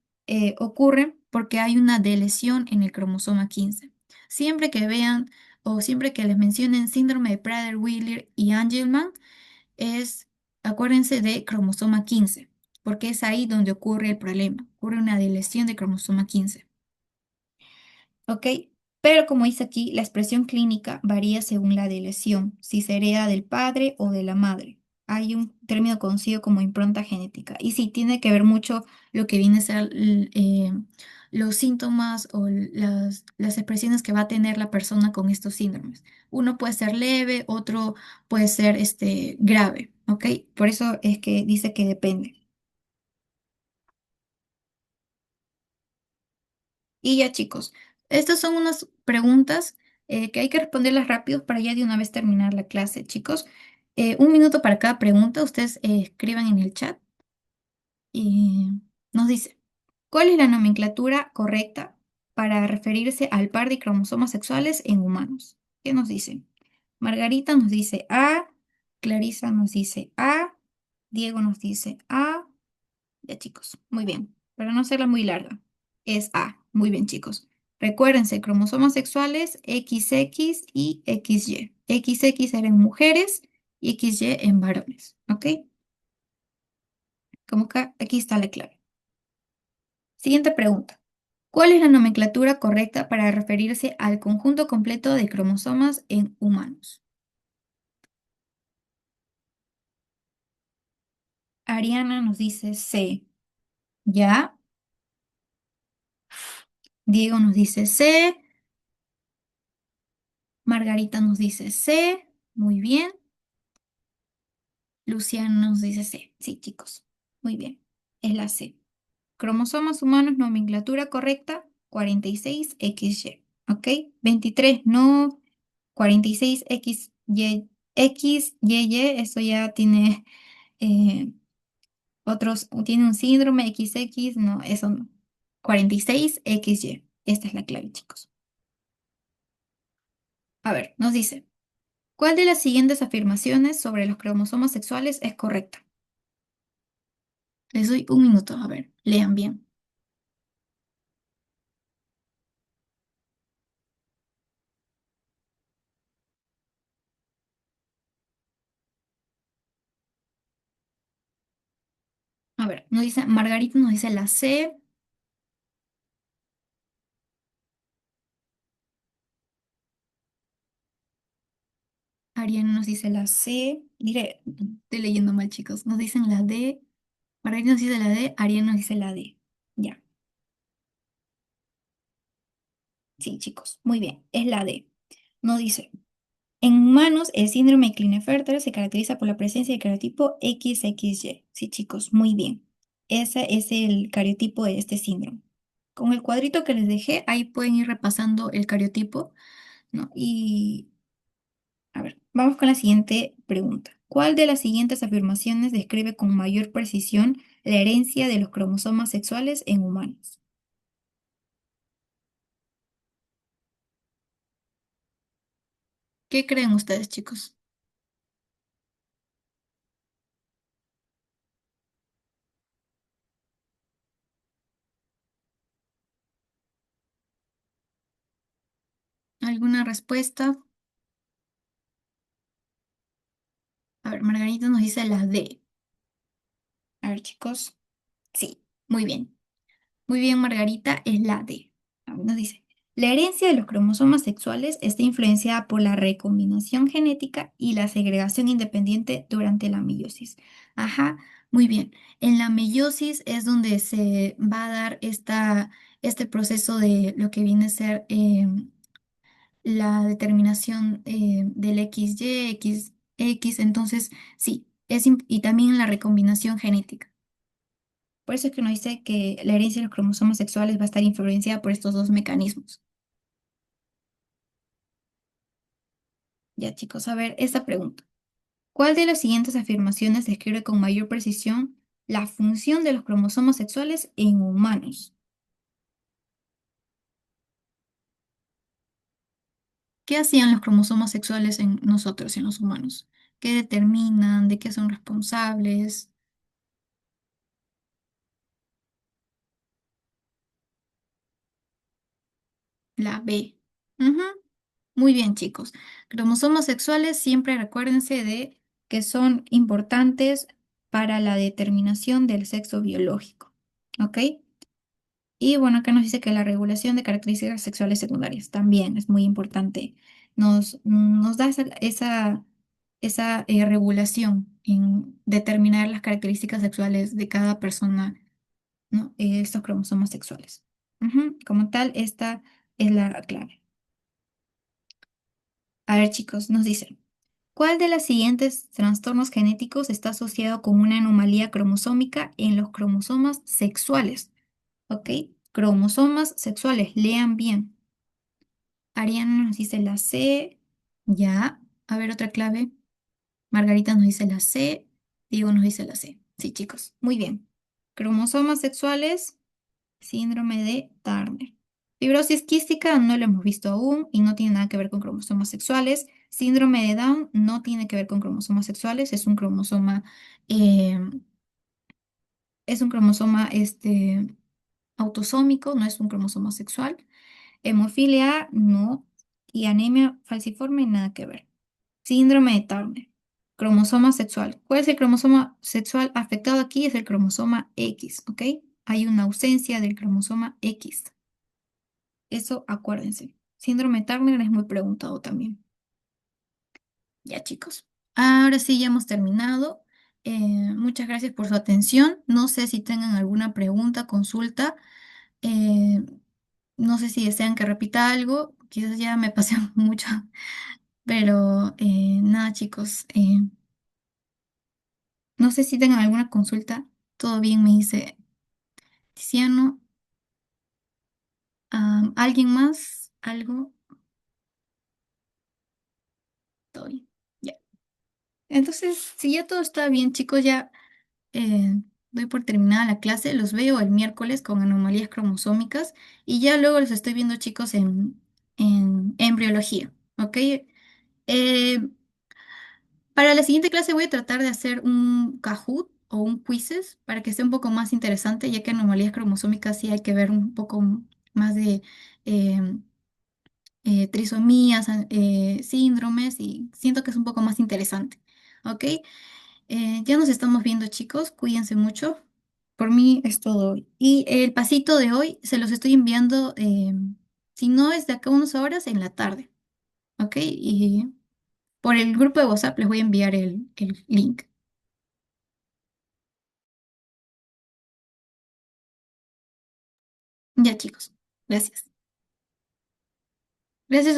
ocurren porque hay una deleción en el cromosoma 15. Siempre que vean o siempre que les mencionen síndrome de Prader-Willi y Angelman, es, acuérdense de cromosoma 15, porque es ahí donde ocurre el problema, ocurre una deleción de cromosoma 15. ¿Ok? Pero como dice aquí, la expresión clínica varía según la lesión, si se hereda del padre o de la madre. Hay un término conocido como impronta genética. Y sí, tiene que ver mucho lo que viene a ser los síntomas o las expresiones que va a tener la persona con estos síndromes. Uno puede ser leve, otro puede ser grave, ¿ok? Por eso es que dice que depende. Y ya, chicos, estas son unas preguntas que hay que responderlas rápido para ya de una vez terminar la clase, chicos. 1 minuto para cada pregunta. Ustedes escriban en el chat y nos dice, ¿cuál es la nomenclatura correcta para referirse al par de cromosomas sexuales en humanos? ¿Qué nos dice? Margarita nos dice A, Clarisa nos dice A, Diego nos dice A. Ya, chicos, muy bien. Para no hacerla muy larga, es A. Muy bien, chicos. Recuérdense, cromosomas sexuales XX y XY. XX eran mujeres y XY en varones. ¿Ok? Como que aquí está la clave. Siguiente pregunta. ¿Cuál es la nomenclatura correcta para referirse al conjunto completo de cromosomas en humanos? Ariana nos dice C. ¿Ya? Diego nos dice C. Margarita nos dice C. Muy bien. Luciano nos dice C. Sí, chicos. Muy bien. Es la C. Cromosomas humanos, nomenclatura correcta, 46XY. ¿Ok? 23 no, 46XY, XYY, eso ya tiene tiene un síndrome XX, no, eso no. 46XY. Esta es la clave, chicos. A ver, nos dice. ¿Cuál de las siguientes afirmaciones sobre los cromosomas sexuales es correcta? Les doy un minuto, a ver, lean bien. A ver, nos dice, Margarita nos dice la C, Ariana nos dice la C, diré, estoy leyendo mal, chicos, nos dicen la D, Margarita nos dice la D, Ariana nos dice la D. Ya, sí, chicos, muy bien, es la D. Nos dice, en humanos, el síndrome de Klinefelter se caracteriza por la presencia del cariotipo XXY. Sí, chicos, muy bien. Ese es el cariotipo de este síndrome. Con el cuadrito que les dejé, ahí pueden ir repasando el cariotipo, ¿no? Y, a ver, vamos con la siguiente pregunta. ¿Cuál de las siguientes afirmaciones describe con mayor precisión la herencia de los cromosomas sexuales en humanos? ¿Qué creen ustedes, chicos? ¿Alguna respuesta? A ver, Margarita nos dice la D. A ver, chicos. Sí, muy bien. Muy bien, Margarita, es la D. Nos dice, la herencia de los cromosomas sexuales está influenciada por la recombinación genética y la segregación independiente durante la meiosis. Ajá, muy bien. En la meiosis es donde se va a dar este proceso de lo que viene a ser la determinación del XY, XX. Entonces, sí, y también la recombinación genética. Por eso es que nos dice que la herencia de los cromosomas sexuales va a estar influenciada por estos dos mecanismos. Ya, chicos, a ver, esta pregunta. ¿Cuál de las siguientes afirmaciones describe con mayor precisión la función de los cromosomas sexuales en humanos? ¿Qué hacían los cromosomas sexuales en nosotros, en los humanos? ¿Qué determinan? ¿De qué son responsables? La B. Ujú. Muy bien, chicos. Cromosomas sexuales, siempre recuérdense de que son importantes para la determinación del sexo biológico. ¿Ok? Y bueno, acá nos dice que la regulación de características sexuales secundarias también es muy importante. Nos da esa regulación en determinar las características sexuales de cada persona, ¿no? Estos cromosomas sexuales. Ujú. Como tal, esta es la clave. A ver, chicos, nos dice. ¿Cuál de los siguientes trastornos genéticos está asociado con una anomalía cromosómica en los cromosomas sexuales? ¿Ok? Cromosomas sexuales, lean bien. Ariana nos dice la C, ya. A ver, otra clave. Margarita nos dice la C, Diego nos dice la C. Sí, chicos, muy bien. Cromosomas sexuales, síndrome de Turner. Fibrosis quística no lo hemos visto aún y no tiene nada que ver con cromosomas sexuales. Síndrome de Down no tiene que ver con cromosomas sexuales, eh, es un cromosoma autosómico, no es un cromosoma sexual. Hemofilia no. Y anemia falciforme nada que ver. Síndrome de Turner. Cromosoma sexual. ¿Cuál es el cromosoma sexual afectado aquí? Es el cromosoma X, ¿ok? Hay una ausencia del cromosoma X. Eso acuérdense. Síndrome de Turner es muy preguntado también. Ya, chicos. Ahora sí, ya hemos terminado. Muchas gracias por su atención. No sé si tengan alguna pregunta, consulta. Eh, no sé si desean que repita algo. Quizás ya me pasé mucho. Pero nada, chicos. No sé si tengan alguna consulta. Todo bien, me dice Tiziano. ¿Alguien más? ¿Algo? Todo bien. Ya. Entonces, si ya todo está bien, chicos, ya doy por terminada la clase. Los veo el miércoles con anomalías cromosómicas y ya luego los estoy viendo, chicos, en embriología. ¿Ok? Para la siguiente clase voy a tratar de hacer un Kahoot o un quizzes para que sea un poco más interesante, ya que en anomalías cromosómicas sí hay que ver un poco más de eh, trisomías, síndromes, y siento que es un poco más interesante. ¿Ok? Ya nos estamos viendo, chicos. Cuídense mucho. Por mí es todo hoy. Y el pasito de hoy se los estoy enviando, si no es de acá a unas horas, en la tarde. ¿Ok? Y por el grupo de WhatsApp les voy a enviar el link. Ya, chicos. Gracias. Gracias a